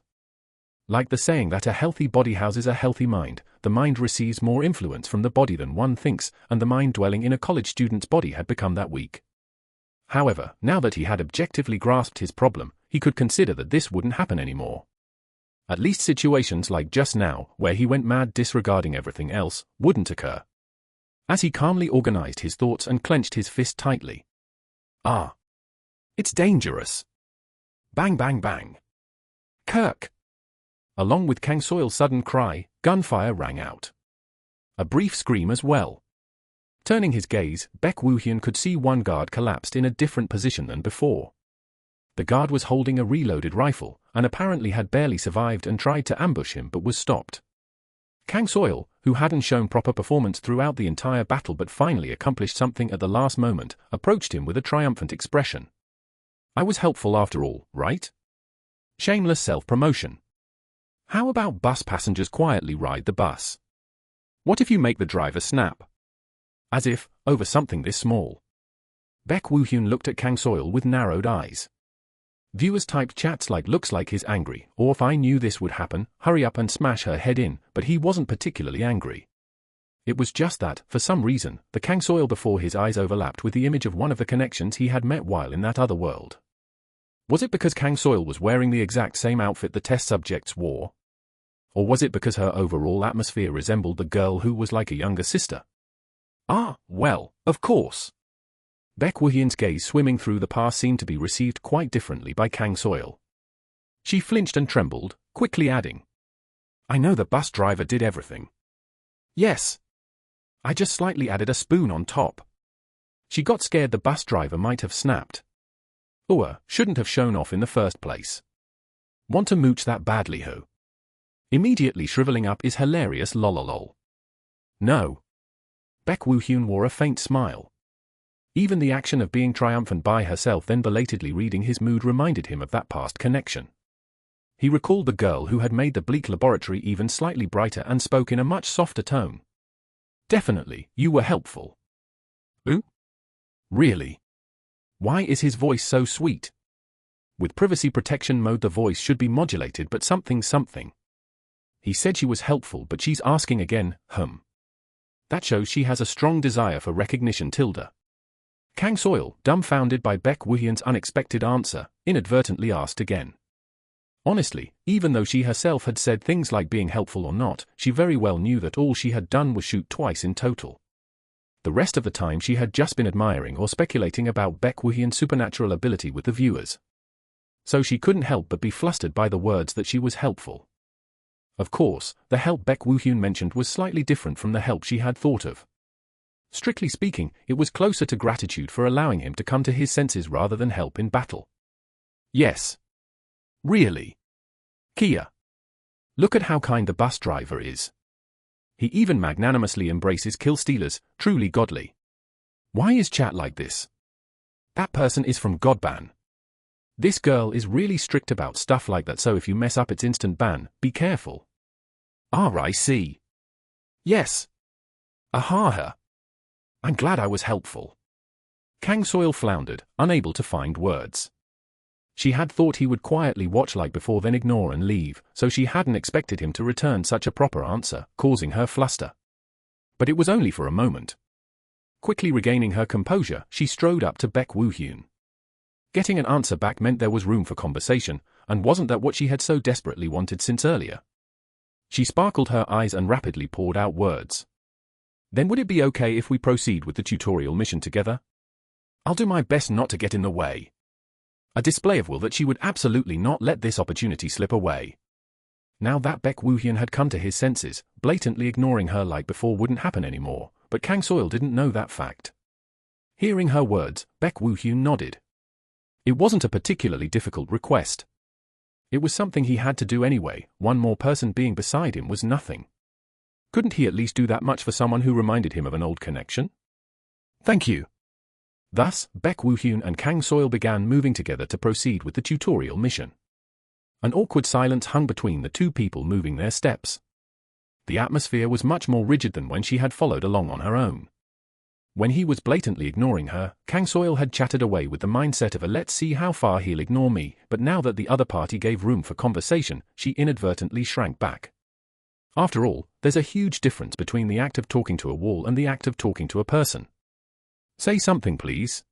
[SPEAKER 1] Like the saying that a healthy body houses a healthy mind, the mind receives more influence from the body than one thinks, and the mind dwelling in a college student's body had become that weak. However, now that he had objectively grasped his problem, he could consider that this wouldn't happen anymore. At least situations like just now, where he went mad disregarding everything else, wouldn't occur. As he calmly organized his thoughts and clenched his fist tightly. Ah! It's dangerous! Bang bang bang! Kirk! Along with Kang Soil's sudden cry, gunfire rang out. A brief scream as well. Turning his gaze, Baek Woo-hyun could see one guard collapsed in a different position than before. The guard was holding a reloaded rifle, and apparently had barely survived and tried to ambush him but was stopped. Kang Soil, who hadn't shown proper performance throughout the entire battle but finally accomplished something at the last moment, approached him with a triumphant expression. I was helpful after all, right? Shameless self-promotion. How about bus passengers quietly ride the bus? What if you make the driver snap? As if, over something this small. Baek Woo-hyun looked at Kang Soil with narrowed eyes. Viewers typed chats like looks like he's angry, or if I knew this would happen, hurry up and smash her head in, but he wasn't particularly angry. It was just that, for some reason, the Kang Soil before his eyes overlapped with the image of one of the connections he had met while in that other world. Was it because Kang Soil was wearing the exact same outfit the test subjects wore? Or was it because her overall atmosphere resembled the girl who was like a younger sister? Ah, well, of course. Baek Woo-hyun's gaze swimming through the past seemed to be received quite differently by Kang Soil. She flinched and trembled, quickly adding, I know the bus driver did everything. Yes. I just slightly added a spoon on top. She got scared the bus driver might have snapped. Shouldn't have shown off in the first place. Want to mooch that badly, ho? Immediately shriveling up is hilarious lololol. No. Baek Woo-hyun wore a faint smile. Even the action of being triumphant by herself then belatedly reading his mood reminded him of that past connection. He recalled the girl who had made the bleak laboratory even slightly brighter and spoke in a much softer tone. Definitely, you were helpful. Ooh? Really? Why is his voice so sweet? With privacy protection mode the voice should be modulated but something. He said she was helpful but she's asking again, That shows she has a strong desire for recognition tilde. Kang Soil, dumbfounded by Baek Woo-hyun's unexpected answer, inadvertently asked again. Honestly, even though she herself had said things like being helpful or not, she very well knew that all she had done was shoot twice in total. The rest of the time she had just been admiring or speculating about Baek Woo-hyun's supernatural ability with the viewers. So she couldn't help but be flustered by the words that she was helpful. Of course, the help Baek Woo-hyun mentioned was slightly different from the help she had thought of. Strictly speaking, it was closer to gratitude for allowing him to come to his senses rather than help in battle. Yes. Really. Kia. Look at how kind the bus driver is. He even magnanimously embraces kill stealers, truly godly. Why is chat like this? That person is from Godban. This girl is really strict about stuff like that, so if you mess up it's instant ban, be careful. I see. Yes. Aha. I'm glad I was helpful. Kang Soil floundered, unable to find words. She had thought he would quietly watch like before then ignore and leave, so she hadn't expected him to return such a proper answer, causing her fluster. But it was only for a moment. Quickly regaining her composure, she strode up to Baek Woo-hyun. Getting an answer back meant there was room for conversation, and wasn't that what she had so desperately wanted since earlier? She sparkled her eyes and rapidly poured out words. Then would it be okay if we proceed with the tutorial mission together? I'll do my best not to get in the way. A display of will that she would absolutely not let this opportunity slip away. Now that Baek Woo-hyun had come to his senses, blatantly ignoring her like before wouldn't happen anymore, but Kang Soil didn't know that fact. Hearing her words, Baek Woo-hyun nodded. It wasn't a particularly difficult request. It was something he had to do anyway, one more person being beside him was nothing. Couldn't he at least do that much for someone who reminded him of an old connection? Thank you. Thus, Baek Woo-hyun and Kang Soil began moving together to proceed with the tutorial mission. An awkward silence hung between the two people moving their steps. The atmosphere was much more rigid than when she had followed along on her own. When he was blatantly ignoring her, Kang Soil had chattered away with the mindset of a let's see how far he'll ignore me, but now that the other party gave room for conversation, she inadvertently shrank back. After all, there's a huge difference between the act of talking to a wall and the act of talking to a person. Say something, please.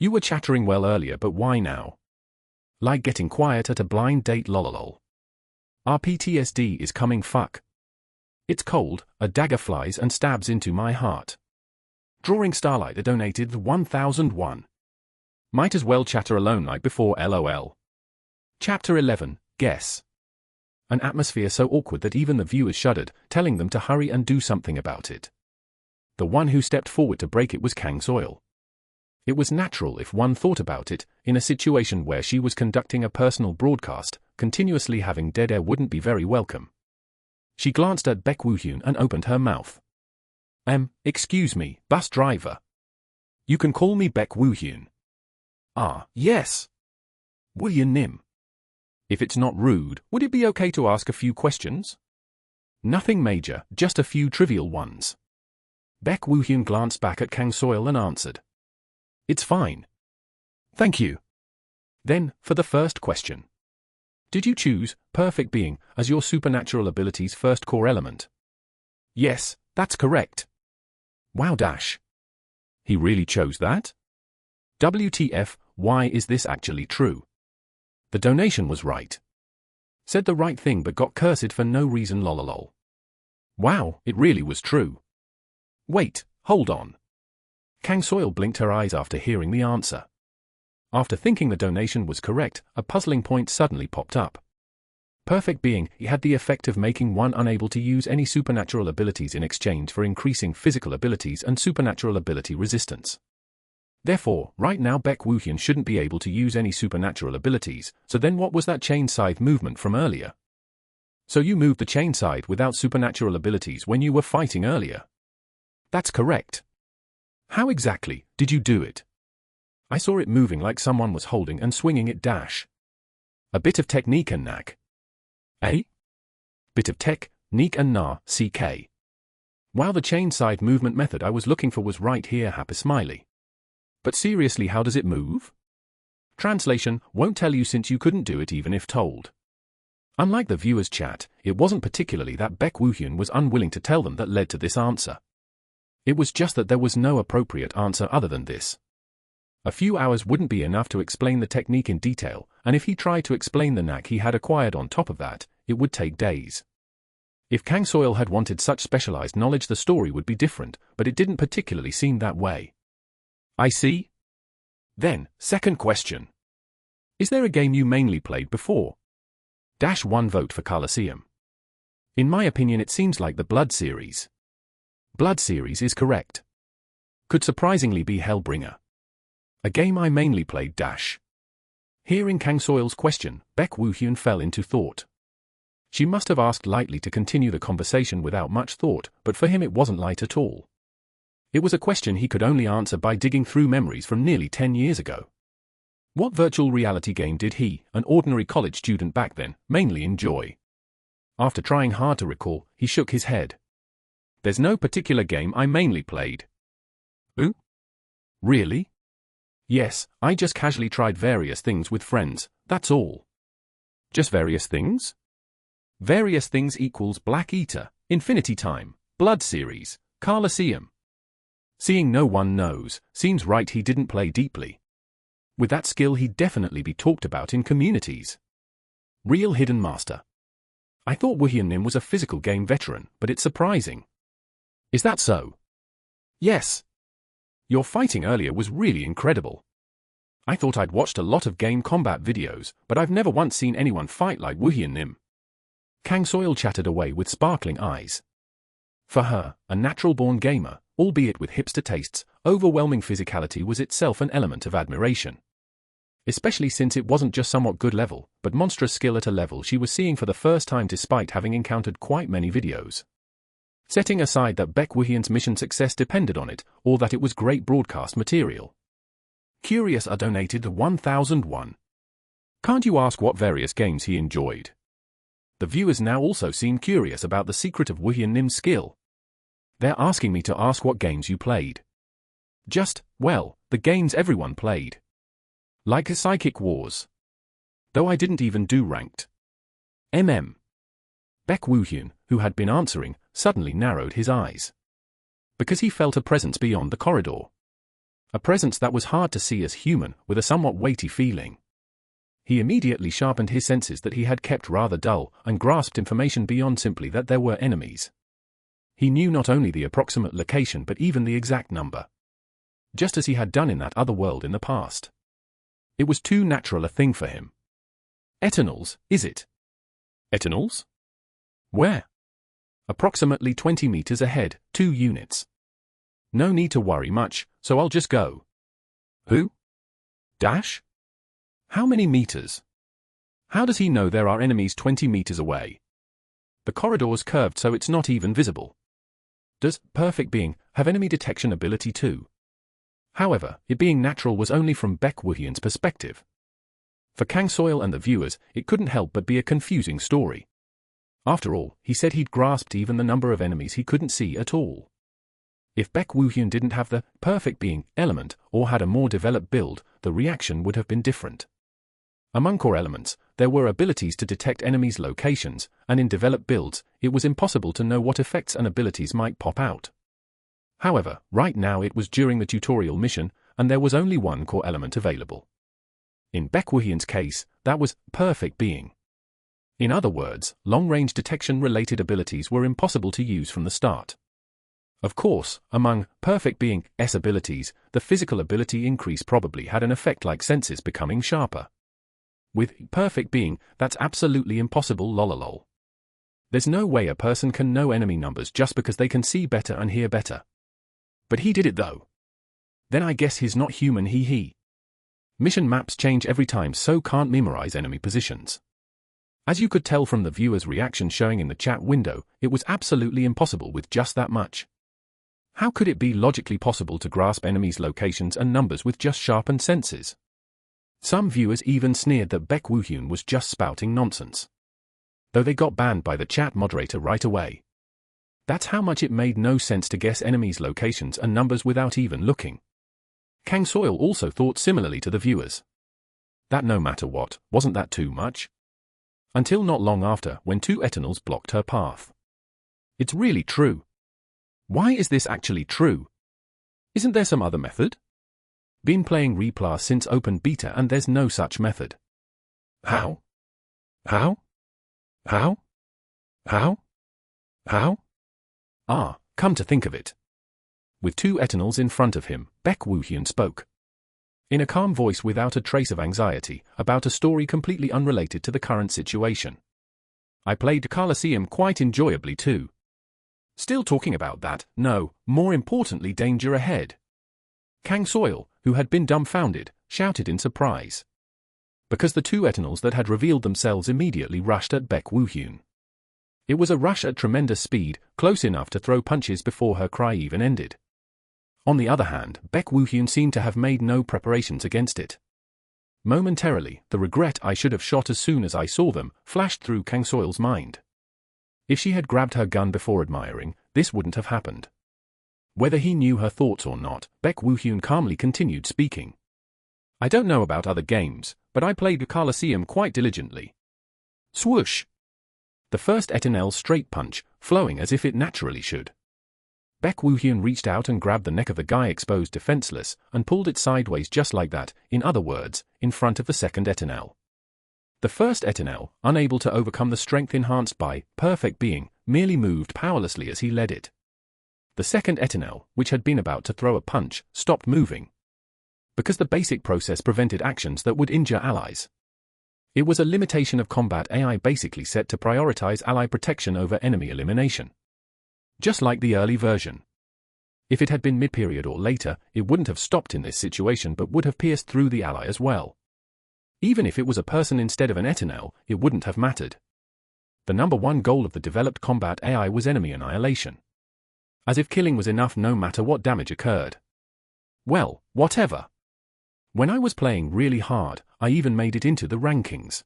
[SPEAKER 1] You were chattering well earlier, but why now? Like getting quiet at a blind date, lololol. Our PTSD is coming, fuck. It's cold, a dagger flies and stabs into my heart. Drawing Starlight donated 1001. Might as well chatter alone like before, lol. Chapter 11, Guess. An atmosphere so awkward that even the viewers shuddered, telling them to hurry and do something about it. The one who stepped forward to break it was Kang Soil. It was natural if one thought about it, in a situation where she was conducting a personal broadcast, continuously having dead air wouldn't be very welcome. She glanced at Baek Woo-hyun and opened her mouth. Excuse me, bus driver. You can call me Baek Woo-hyun. Ah, yes. Woo-hyun Nim. If it's not rude, would it be okay to ask a few questions? Nothing major, just a few trivial ones. Baek Woo-hyun glanced back at Kang Soil and answered. It's fine. Thank you. Then, for the first question. Did you choose perfect being as your supernatural ability's first core element? Yes, that's correct. Wow dash. He really chose that? WTF, why is this actually true? The donation was right. Said the right thing but got cursed for no reason, lololol. Wow, it really was true. Wait, hold on. Kang Soil blinked her eyes after hearing the answer. After thinking the donation was correct, a puzzling point suddenly popped up. Perfect being had the effect of making one unable to use any supernatural abilities in exchange for increasing physical abilities and supernatural ability resistance. Therefore, right now Baek Woo-hyun shouldn't be able to use any supernatural abilities, so then what was that chain scythe movement from earlier? So you moved the chain scythe without supernatural abilities when you were fighting earlier? That's correct. How exactly did you do it? I saw it moving like someone was holding and swinging it dash. A bit of technique and knack. Eh? Bit of tech, neek and nah, CK. Wow, the chain side movement method I was looking for was right here, happy smiley. But seriously, how does it move? Translation, won't tell you since you couldn't do it even if told. Unlike the viewers' chat, it wasn't particularly that Baek Woo-hyun was unwilling to tell them that led to this answer. It was just that there was no appropriate answer other than this. A few hours wouldn't be enough to explain the technique in detail, and if he tried to explain the knack he had acquired on top of that, it would take days. If Kang Soil had wanted such specialized knowledge, the story would be different, but it didn't particularly seem that way. I see. Then, second question. Is there a game you mainly played before? -1 vote for Colosseum. In my opinion, it seems like the Blood series. Blood series is correct. Could surprisingly be Hellbringer. A game I mainly played dash. Hearing Kang Soil's question, Baek Woo-hyun fell into thought. She must have asked lightly to continue the conversation without much thought, but for him it wasn't light at all. It was a question he could only answer by digging through memories from nearly 10 years ago. What virtual reality game did he, an ordinary college student back then, mainly enjoy? After trying hard to recall, he shook his head. There's no particular game I mainly played. Ooh? Really? Yes, I just casually tried various things with friends, that's all. Just various things? Various things equals Black Eater, Infinity Time, Blood series, Colosseum. Seeing no one knows, seems right he didn't play deeply. With that skill he'd definitely be talked about in communities. Real hidden master. I thought Woohyun Nim was a physical game veteran, but it's surprising. Is that so? Yes. Your fighting earlier was really incredible. I thought I'd watched a lot of game combat videos, but I've never once seen anyone fight like Woohyun Nim. Kang Soil chattered away with sparkling eyes. For her, a natural-born gamer, albeit with hipster tastes, overwhelming physicality was itself an element of admiration. Especially since it wasn't just somewhat good level, but monstrous skill at a level she was seeing for the first time despite having encountered quite many videos. Setting aside that Baek Woohyun's mission success depended on it, or that it was great broadcast material. Curious donated 1001. Can't you ask what various games he enjoyed? The viewers now also seem curious about the secret of Woohyun Nim's skill. They're asking me to ask what games you played. Just, well, the games everyone played. Like a Psychic Wars. Though I didn't even do ranked. Baek Woohyun, who had been answering, suddenly narrowed his eyes. Because he felt a presence beyond the corridor. A presence that was hard to see as human, with a somewhat weighty feeling. He immediately sharpened his senses that he had kept rather dull, and grasped information beyond simply that there were enemies. He knew not only the approximate location but even the exact number. Just as he had done in that other world in the past. It was too natural a thing for him. Eternals, is it? Eternals? Where? Approximately 20 meters ahead, 2 units. No need to worry much, so I'll just go. Who? Dash? How many meters? How does he know there are enemies 20 meters away? The corridor's curved so it's not even visible. Does Perfect Being have enemy detection ability too? However, it being natural was only from Baek Woohyun's perspective. For Kang Soil and the viewers, it couldn't help but be a confusing story. After all, he said he'd grasped even the number of enemies he couldn't see at all. If Baek Woohyun didn't have the Perfect Being element or had a more developed build, the reaction would have been different. Among core elements, there were abilities to detect enemies' locations, and in developed builds, it was impossible to know what effects and abilities might pop out. However, right now it was during the tutorial mission, and there was only one core element available. In Baek Woohyun's case, that was Perfect Being. In other words, long-range detection-related abilities were impossible to use from the start. Of course, among Perfect Being's abilities, the physical ability increase probably had an effect like senses becoming sharper. With Perfect Being, that's absolutely impossible lololol. There's no way a person can know enemy numbers just because they can see better and hear better. But he did it though. Then I guess he's not human he. Mission maps change every time so can't memorize enemy positions. As you could tell from the viewer's reaction showing in the chat window, it was absolutely impossible with just that much. How could it be logically possible to grasp enemies' locations and numbers with just sharpened senses? Some viewers even sneered that Baek Woohyun was just spouting nonsense. Though they got banned by the chat moderator right away. That's how much it made no sense to guess enemies' locations and numbers without even looking. Kang Soil also thought similarly to the viewers. That no matter what, wasn't that too much? Until not long after, when 2 Eternals blocked her path. It's really true. Why is this actually true? Isn't there some other method? Been playing Replar since open beta and there's no such method. How? How? How? How? How? Ah, come to think of it. With 2 Eternals in front of him, Baek Woohyun spoke. In a calm voice without a trace of anxiety, about a story completely unrelated to the current situation. I played Colosseum quite enjoyably too. Still talking about that, no, more importantly danger ahead. Kang Soil, who had been dumbfounded, shouted in surprise. Because the 2 Eternals that had revealed themselves immediately rushed at Baek Woohyun. It was a rush at tremendous speed, close enough to throw punches before her cry even ended. On the other hand, Baek Woohyun seemed to have made no preparations against it. Momentarily, the regret I should have shot as soon as I saw them flashed through Kang Soil's mind. If she had grabbed her gun before admiring, this wouldn't have happened. Whether he knew her thoughts or not, Baek Woohyun calmly continued speaking. I don't know about other games, but I played Colosseum quite diligently. Swoosh! The first Eternal straight punch, flowing as if it naturally should. Baek Woo-hyun reached out and grabbed the neck of the guy exposed defenseless, and pulled it sideways just like that, in other words, in front of the second Etanel. The first Etanel, unable to overcome the strength enhanced by perfect being, merely moved powerlessly as he led it. The second Etanel, which had been about to throw a punch, stopped moving. Because the basic process prevented actions that would injure allies. It was a limitation of combat AI basically set to prioritize ally protection over enemy elimination. Just like the early version. If it had been mid-period or later, it wouldn't have stopped in this situation but would have pierced through the ally as well. Even if it was a person instead of an Etanel, it wouldn't have mattered. The number one goal of the developed combat AI was enemy annihilation. As if killing was enough no matter what damage occurred. Well, whatever. When I was playing really hard, I even made it into the rankings.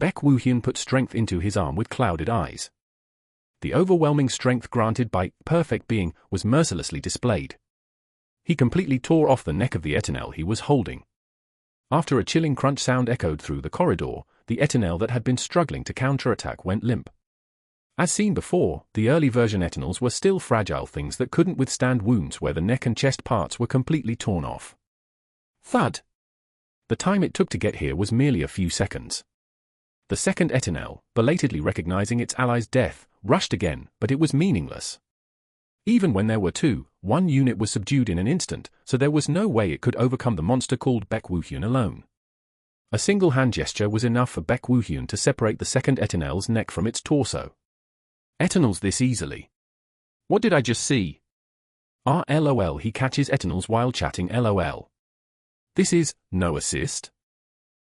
[SPEAKER 1] Baek Woo-hyun put strength into his arm with clouded eyes. The overwhelming strength granted by perfect being was mercilessly displayed. He completely tore off the neck of the Etanel he was holding. After a chilling crunch sound echoed through the corridor, the Etanel that had been struggling to counterattack went limp. As seen before, the early version Etanels were still fragile things that couldn't withstand wounds where the neck and chest parts were completely torn off. Thud! The time it took to get here was merely a few seconds. The second Etanel, belatedly recognizing its ally's death, rushed again, but it was meaningless. Even when there were two, one unit was subdued in an instant, so there was no way it could overcome the monster called Baek Woo-hyun alone. A single hand gesture was enough for Baek Woo-hyun to separate the second Etanel's neck from its torso. Etanels this easily. What did I just see? LOL, he catches Etanels while chatting LOL. This is no assist?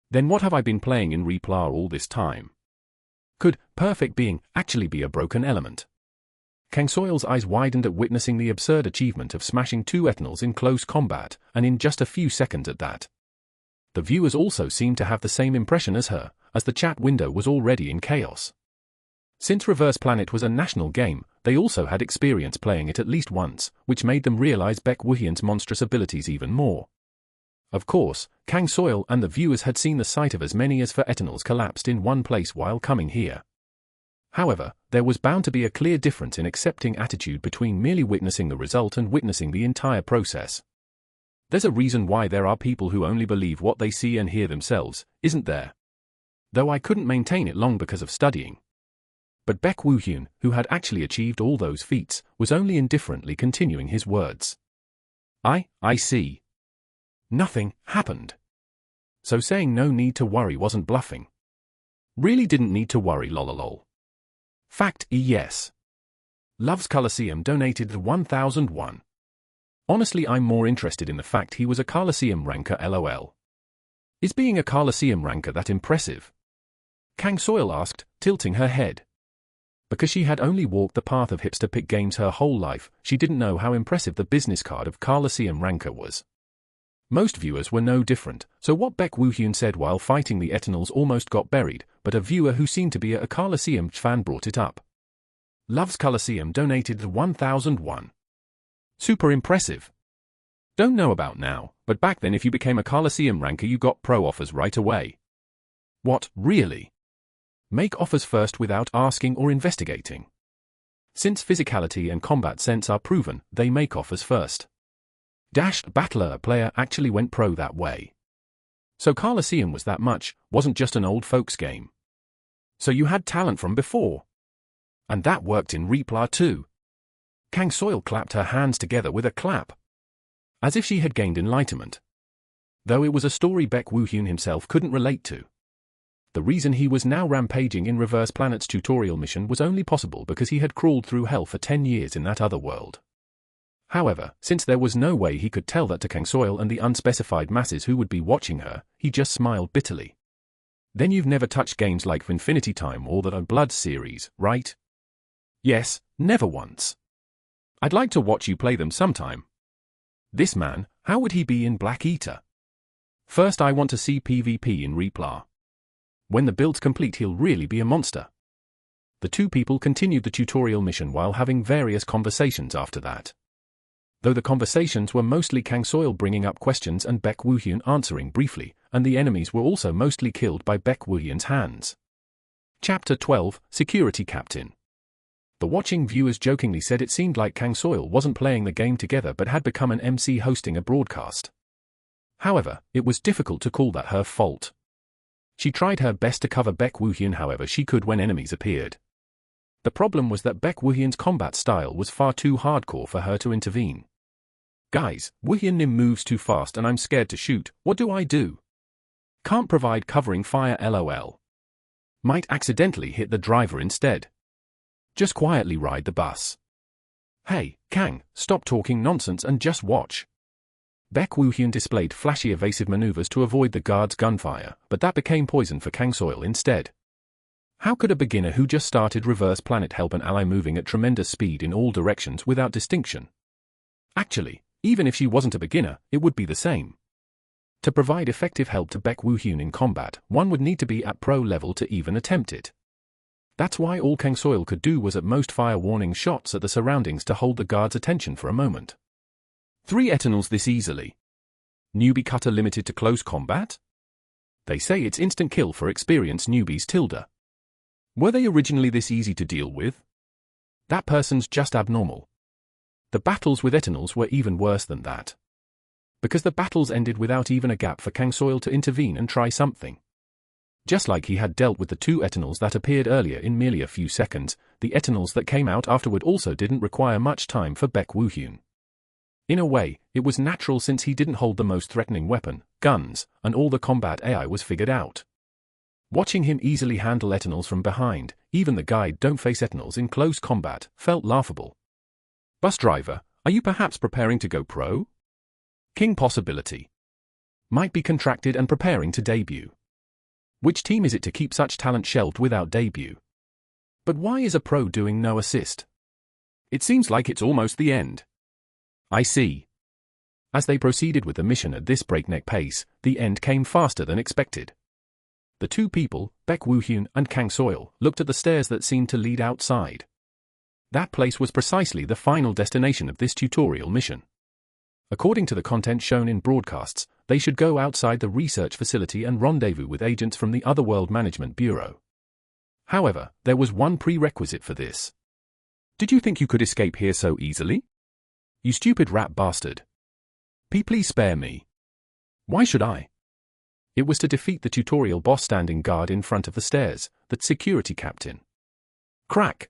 [SPEAKER 1] Then what have I been playing in Replar all this time? Could perfect being actually be a broken element? Kang Soil's eyes widened at witnessing the absurd achievement of smashing two Etanels in close combat, and in just a few seconds at that. The viewers also seemed to have the same impression as her, as the chat window was already in chaos. Since Reverse Planet was a national game, they also had experience playing it at least once, which made them realize Baek Woo-hyun's monstrous abilities even more. Of course, Kang Soil and the viewers had seen the sight of as many as 4 Etanels collapsed in one place while coming here. However, there was bound to be a clear difference in accepting attitude between merely witnessing the result and witnessing the entire process. There's a reason why there are people who only believe what they see and hear themselves, isn't there? Though I couldn't maintain it long because of studying. But Baek Woo-hyun, who had actually achieved all those feats, was only indifferently continuing his words. I see. Nothing happened. So saying no need to worry wasn't bluffing. Really didn't need to worry lololol. Fact yes. Love's Coliseum donated the 1001. Honestly, I'm more interested in the fact he was a Coliseum ranker lol. Is being a Coliseum ranker that impressive? Kang Soil asked, tilting her head. Because she had only walked the path of hipster pick games her whole life, she didn't know how impressive the business card of Coliseum ranker was. Most viewers were no different, so what Baek Woo-hyun said while fighting the Etanels almost got buried, but a viewer who seemed to be a Coliseum fan brought it up. Love's Coliseum donated the 1001. Super impressive. Don't know about now, but back then if you became a Coliseum ranker you got pro offers right away. What, really? Make offers first without asking or investigating. Since physicality and combat sense are proven, they make offers first. Battler player actually went pro that way. So Coliseum was that much, wasn't just an old folks game. So you had talent from before. And that worked in Replar too. Kang Soil clapped her hands together with a clap. As if she had gained enlightenment. Though it was a story Baek Woo-hyun himself couldn't relate to. The reason he was now rampaging in Reverse Planet's tutorial mission was only possible because he had crawled through hell for 10 years in that other world. However, since there was no way he could tell that to Kang Soil and the unspecified masses who would be watching her, he just smiled bitterly. Then you've never touched games like Infinity Time or the Blood series, right? Yes, never once. I'd like to watch you play them sometime. This man, how would he be in Black Eater? First I want to see PvP in Replar. When the build's complete he'll really be a monster. The two people continued the tutorial mission while having various conversations after that. Though the conversations were mostly Kang Soil bringing up questions and Baek Woo-hyun answering briefly, and the enemies were also mostly killed by Baek Woo-hyun's hands. Chapter 12, Security Captain. The watching viewers jokingly said it seemed like Kang Soil wasn't playing the game together but had become an MC hosting a broadcast. However, it was difficult to call that her fault. She tried her best to cover Baek Woo-hyun however she could when enemies appeared. The problem was that Baek Woo-hyun's combat style was far too hardcore for her to intervene. Guys, Woo-hyun Nim moves too fast and I'm scared to shoot, what do I do? Can't provide covering fire lol. Might accidentally hit the driver instead. Just quietly ride the bus. Hey, Kang, stop talking nonsense and just watch. Baek Woo-hyun displayed flashy evasive maneuvers to avoid the guard's gunfire, but that became poison for Kang Soil instead. How could a beginner who just started Reverse Planet help an ally moving at tremendous speed in all directions without distinction? Actually, even if she wasn't a beginner, it would be the same. To provide effective help to Baek Woo-hyun in combat, one would need to be at pro level to even attempt it. That's why all Kang Soil could do was at most fire warning shots at the surroundings to hold the guard's attention for a moment. 3 Eternals this easily. Newbie cutter limited to close combat? They say it's instant kill for experienced newbies tilde. Were they originally this easy to deal with? That person's just abnormal. The battles with Eternals were even worse than that. Because the battles ended without even a gap for Kang Soil to intervene and try something. Just like he had dealt with the 2 Eternals that appeared earlier in merely a few seconds, the Eternals that came out afterward also didn't require much time for Baek Woo-hyun. In a way, it was natural since he didn't hold the most threatening weapon, guns, and all the combat AI was figured out. Watching him easily handle Eternals from behind, even the guide don't face Eternals in close combat, felt laughable. Bus driver, are you perhaps preparing to go pro? King possibility. Might be contracted and preparing to debut. Which team is it to keep such talent shelved without debut? But why is a pro doing no assist? It seems like it's almost the end. I see. As they proceeded with the mission at this breakneck pace, the end came faster than expected. The 2 people, Baek Woo-hyun and Kang Soil, looked at the stairs that seemed to lead outside. That place was precisely the final destination of this tutorial mission. According to the content shown in broadcasts, they should go outside the research facility and rendezvous with agents from the Otherworld Management Bureau. However, there was one prerequisite for this. Did you think you could escape here so easily? You stupid rat bastard. Please spare me. Why should I? It was to defeat the tutorial boss standing guard in front of the stairs, the security captain. Crack!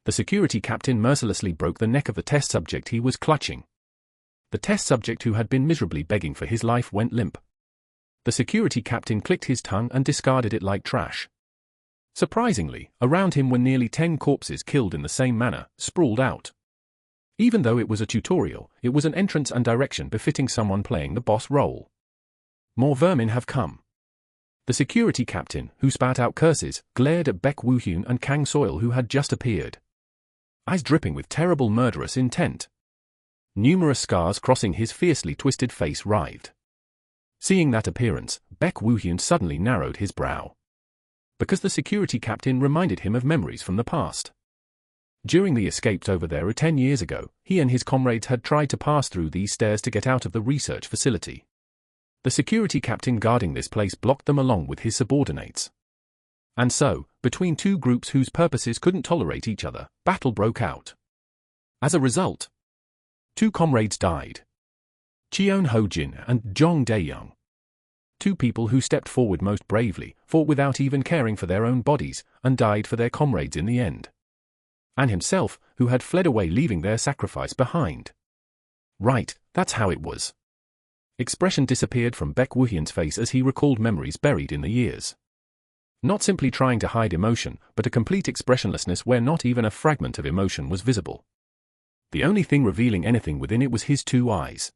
[SPEAKER 1] The security captain mercilessly broke the neck of the test subject he was clutching. The test subject who had been miserably begging for his life went limp. The security captain clicked his tongue and discarded it like trash. Surprisingly, around him were nearly 10 corpses killed in the same manner, sprawled out. Even though it was a tutorial, it was an entrance and direction befitting someone playing the boss role. More vermin have come. The security captain, who spat out curses, glared at Baek Woo-hyun and Kang Soil who had just appeared. Eyes dripping with terrible murderous intent. Numerous scars crossing his fiercely twisted face writhed. Seeing that appearance, Baek Woo-hyun suddenly narrowed his brow. Because the security captain reminded him of memories from the past. During the escapes over there 10 years ago, he and his comrades had tried to pass through these stairs to get out of the research facility. The security captain guarding this place blocked them along with his subordinates. And so, between 2 groups whose purposes couldn't tolerate each other, battle broke out. As a result, 2 comrades died. Cheon Ho-jin and Jong Dae-young. 2 people who stepped forward most bravely, fought without even caring for their own bodies, and died for their comrades in the end. And himself, who had fled away leaving their sacrifice behind. Right, that's how it was. Expression disappeared from Baek Woo-hyun's face as he recalled memories buried in the years. Not simply trying to hide emotion, but a complete expressionlessness where not even a fragment of emotion was visible. The only thing revealing anything within it was his 2 eyes.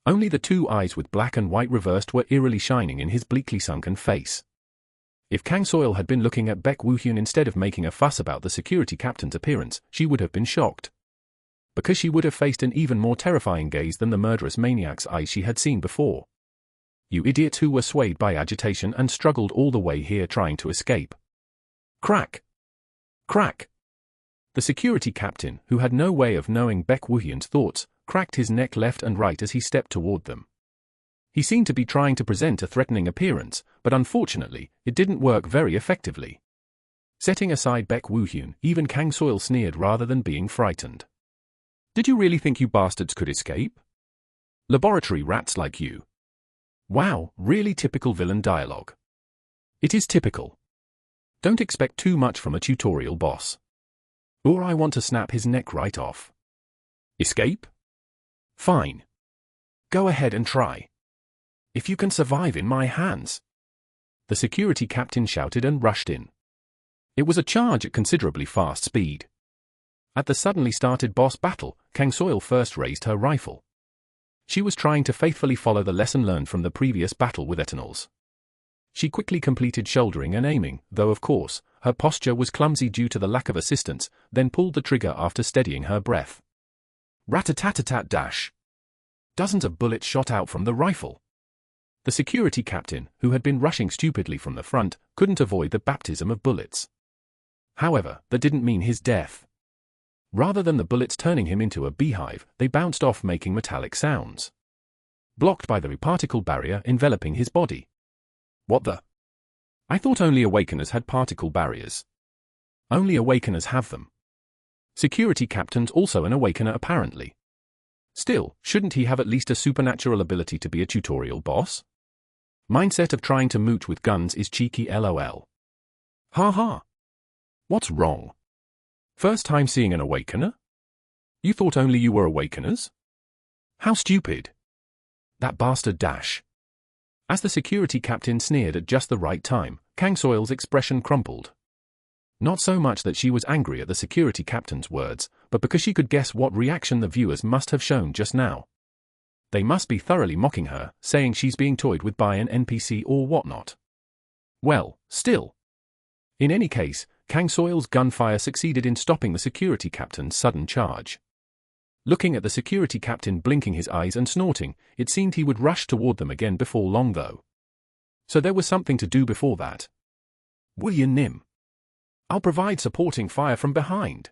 [SPEAKER 1] Only the 2 eyes with black and white reversed were eerily shining in his bleakly sunken face. If Kang Soil had been looking at Baek Woo-hyun instead of making a fuss about the security captain's appearance, she would have been shocked. Because she would have faced an even more terrifying gaze than the murderous maniac's eyes she had seen before. You idiots who were swayed by agitation and struggled all the way here trying to escape. Crack! Crack! The security captain, who had no way of knowing Baek Woo-hyun's thoughts, cracked his neck left and right as he stepped toward them. He seemed to be trying to present a threatening appearance, but unfortunately, it didn't work very effectively. Setting aside Baek Woo-hyun, even Kang Soil sneered rather than being frightened. Did you really think you bastards could escape? Laboratory rats like you. Wow, really typical villain dialogue. It is typical. Don't expect too much from a tutorial boss. Or I want to snap his neck right off. Escape? Fine. Go ahead and try. If you can survive in my hands. The security captain shouted and rushed in. It was a charge at considerably fast speed. At the suddenly started boss battle, Kang Soil first raised her rifle. She was trying to faithfully follow the lesson learned from the previous battle with Eternals. She quickly completed shouldering and aiming, though of course, her posture was clumsy due to the lack of assistance, then pulled the trigger after steadying her breath. Rat-a-tat-a-tat dash. Dozens of bullets shot out from the rifle. The security captain, who had been rushing stupidly from the front, couldn't avoid the baptism of bullets. However, that didn't mean his death. Rather than the bullets turning him into a beehive, they bounced off making metallic sounds. Blocked by the particle barrier enveloping his body. What the? I thought only Awakeners had particle barriers. Only Awakeners have them. Security captain's also an Awakener apparently. Still, shouldn't he have at least a supernatural ability to be a tutorial boss? Mindset of trying to mooch with guns is cheeky lol. Ha ha. What's wrong? First time seeing an Awakener? You thought only you were Awakeners? How stupid. That bastard dash. As the security captain sneered at just the right time, Kang Soil's expression crumpled. Not so much that she was angry at the security captain's words, but because she could guess what reaction the viewers must have shown just now. They must be thoroughly mocking her, saying she's being toyed with by an NPC or whatnot. Well, still. In any case, Kang Soil's gunfire succeeded in stopping the security captain's sudden charge. Looking at the security captain blinking his eyes and snorting, it seemed he would rush toward them again before long though. So there was something to do before that. William Nim. I'll provide supporting fire from behind.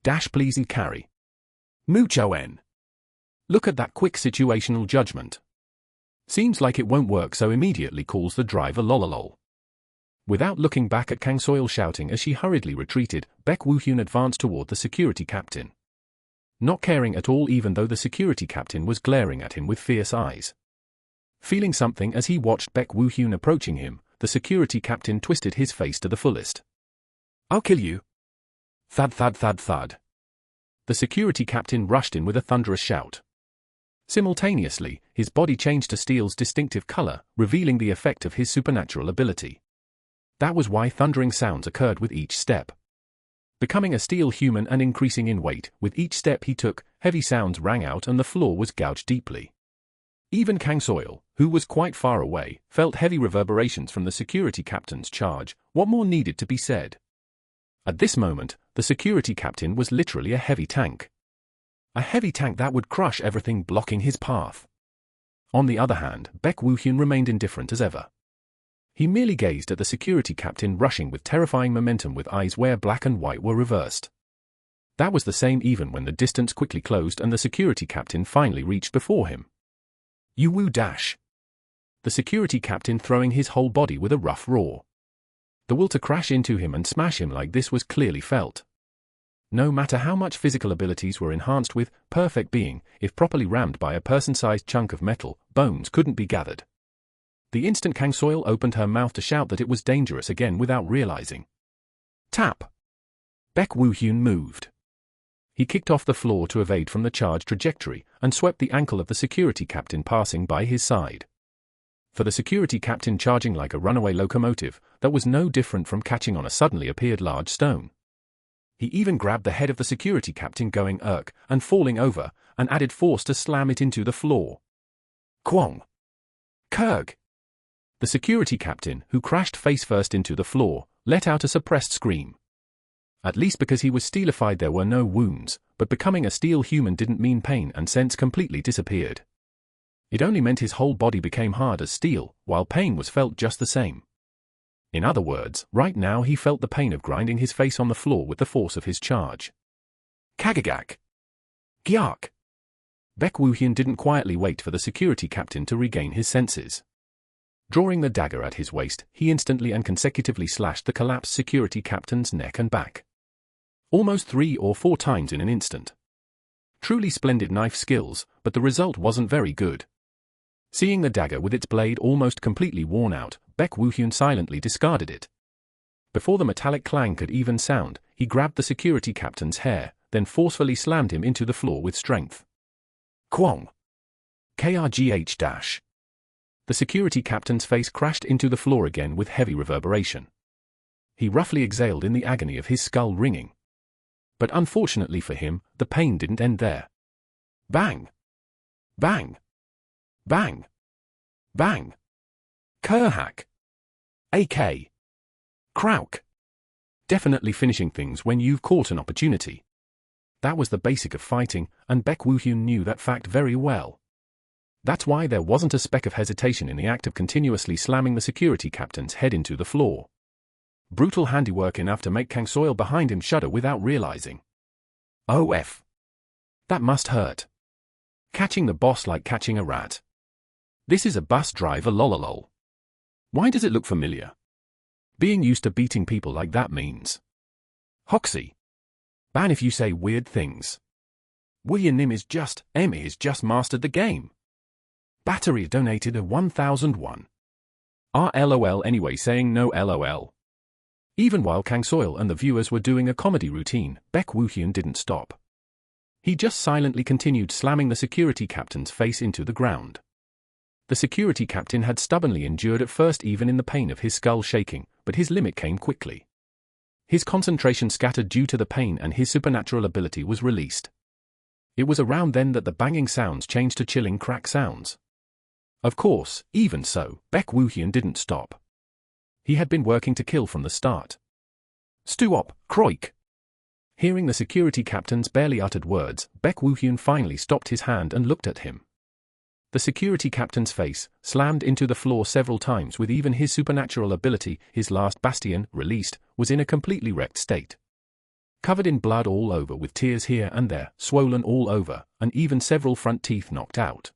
[SPEAKER 1] Dash please and carry. Mucho N. Look at that quick situational judgment. Seems like it won't work, so immediately calls the driver lololol. Without looking back at Kang Soil shouting as she hurriedly retreated, Baek Woo-hyun advanced toward the security captain. Not caring at all even though the security captain was glaring at him with fierce eyes. Feeling something as he watched Baek Woo-hyun approaching him, the security captain twisted his face to the fullest. I'll kill you. Thud thud thud thud. The security captain rushed in with a thunderous shout. Simultaneously, his body changed to steel's distinctive color, revealing the effect of his supernatural ability. That was why thundering sounds occurred with each step. Becoming a steel human and increasing in weight, with each step he took, heavy sounds rang out and the floor was gouged deeply. Even Kang Soil, who was quite far away, felt heavy reverberations from the security captain's charge. What more needed to be said? At this moment, the security captain was literally a heavy tank. A heavy tank that would crush everything blocking his path. On the other hand, Baek Woo-hyun remained indifferent as ever. He merely gazed at the security captain rushing with terrifying momentum with eyes where black and white were reversed. That was the same even when the distance quickly closed and the security captain finally reached before him. You woo dash. The security captain throwing his whole body with a rough roar. The will to crash into him and smash him like this was clearly felt. No matter how much physical abilities were enhanced with perfect being, if properly rammed by a person-sized chunk of metal, bones couldn't be gathered. The instant Kang Soil opened her mouth to shout that it was dangerous again without realizing. Tap! Baek Woo-hyun moved. He kicked off the floor to evade from the charge trajectory and swept the ankle of the security captain passing by his side. For the security captain charging like a runaway locomotive, that was no different from catching on a suddenly appeared large stone. He even grabbed the head of the security captain going irk and falling over, and added force to slam it into the floor. Kwong! Kurg! The security captain, who crashed face first into the floor, let out a suppressed scream. At least because he was steelified there were no wounds, but becoming a steel human didn't mean pain and sense completely disappeared. It only meant his whole body became hard as steel, while pain was felt just the same. In other words, right now he felt the pain of grinding his face on the floor with the force of his charge. Kagagak! Gyak! Baek Woo-hyun didn't quietly wait for the security captain to regain his senses. Drawing the dagger at his waist, he instantly and consecutively slashed the collapsed security captain's neck and back. Almost 3 or 4 times in an instant. Truly splendid knife skills, but the result wasn't very good. Seeing the dagger with its blade almost completely worn out, Baek Woo-hyun silently discarded it. Before the metallic clang could even sound, he grabbed the security captain's hair, then forcefully slammed him into the floor with strength. Kwong! KRGH-. The security captain's face crashed into the floor again with heavy reverberation. He roughly exhaled in the agony of his skull ringing. But unfortunately for him, the pain didn't end there. Bang! Bang! Bang! Bang! Kerhack! AK! Krauk! Definitely finishing things when you've caught an opportunity. That was the basic of fighting, and Baek Woo-hyun knew that fact very well. That's why there wasn't a speck of hesitation in the act of continuously slamming the security captain's head into the floor. Brutal handiwork enough to make Kang Soil behind him shudder without realizing. OF. That must hurt. Catching the boss like catching a rat. This is a bus driver lololol. Why does it look familiar? Being used to beating people like that means. Hoxie. Ban if you say weird things. William Nim is just mastered the game. Battery donated a 1001. RLOL anyway saying no LOL. Even while Kang Soil and the viewers were doing a comedy routine, Baek Woo-hyun didn't stop. He just silently continued slamming the security captain's face into the ground. The security captain had stubbornly endured at first even in the pain of his skull shaking, but his limit came quickly. His concentration scattered due to the pain and his supernatural ability was released. It was around then that the banging sounds changed to chilling crack sounds. Of course, even so, Baek Woo-hyun didn't stop. He had been working to kill from the start. Stuop, Kroik! Hearing the security captain's barely uttered words, Baek Woo-hyun finally stopped his hand and looked at him. The security captain's face, slammed into the floor several times with even his supernatural ability, his last bastion, released, was in a completely wrecked state. Covered in blood all over with tears here and there, swollen all over, and even several front teeth knocked out.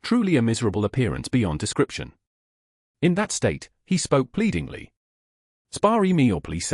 [SPEAKER 1] Truly a miserable appearance beyond description. In that state, he spoke pleadingly. Spare me or please?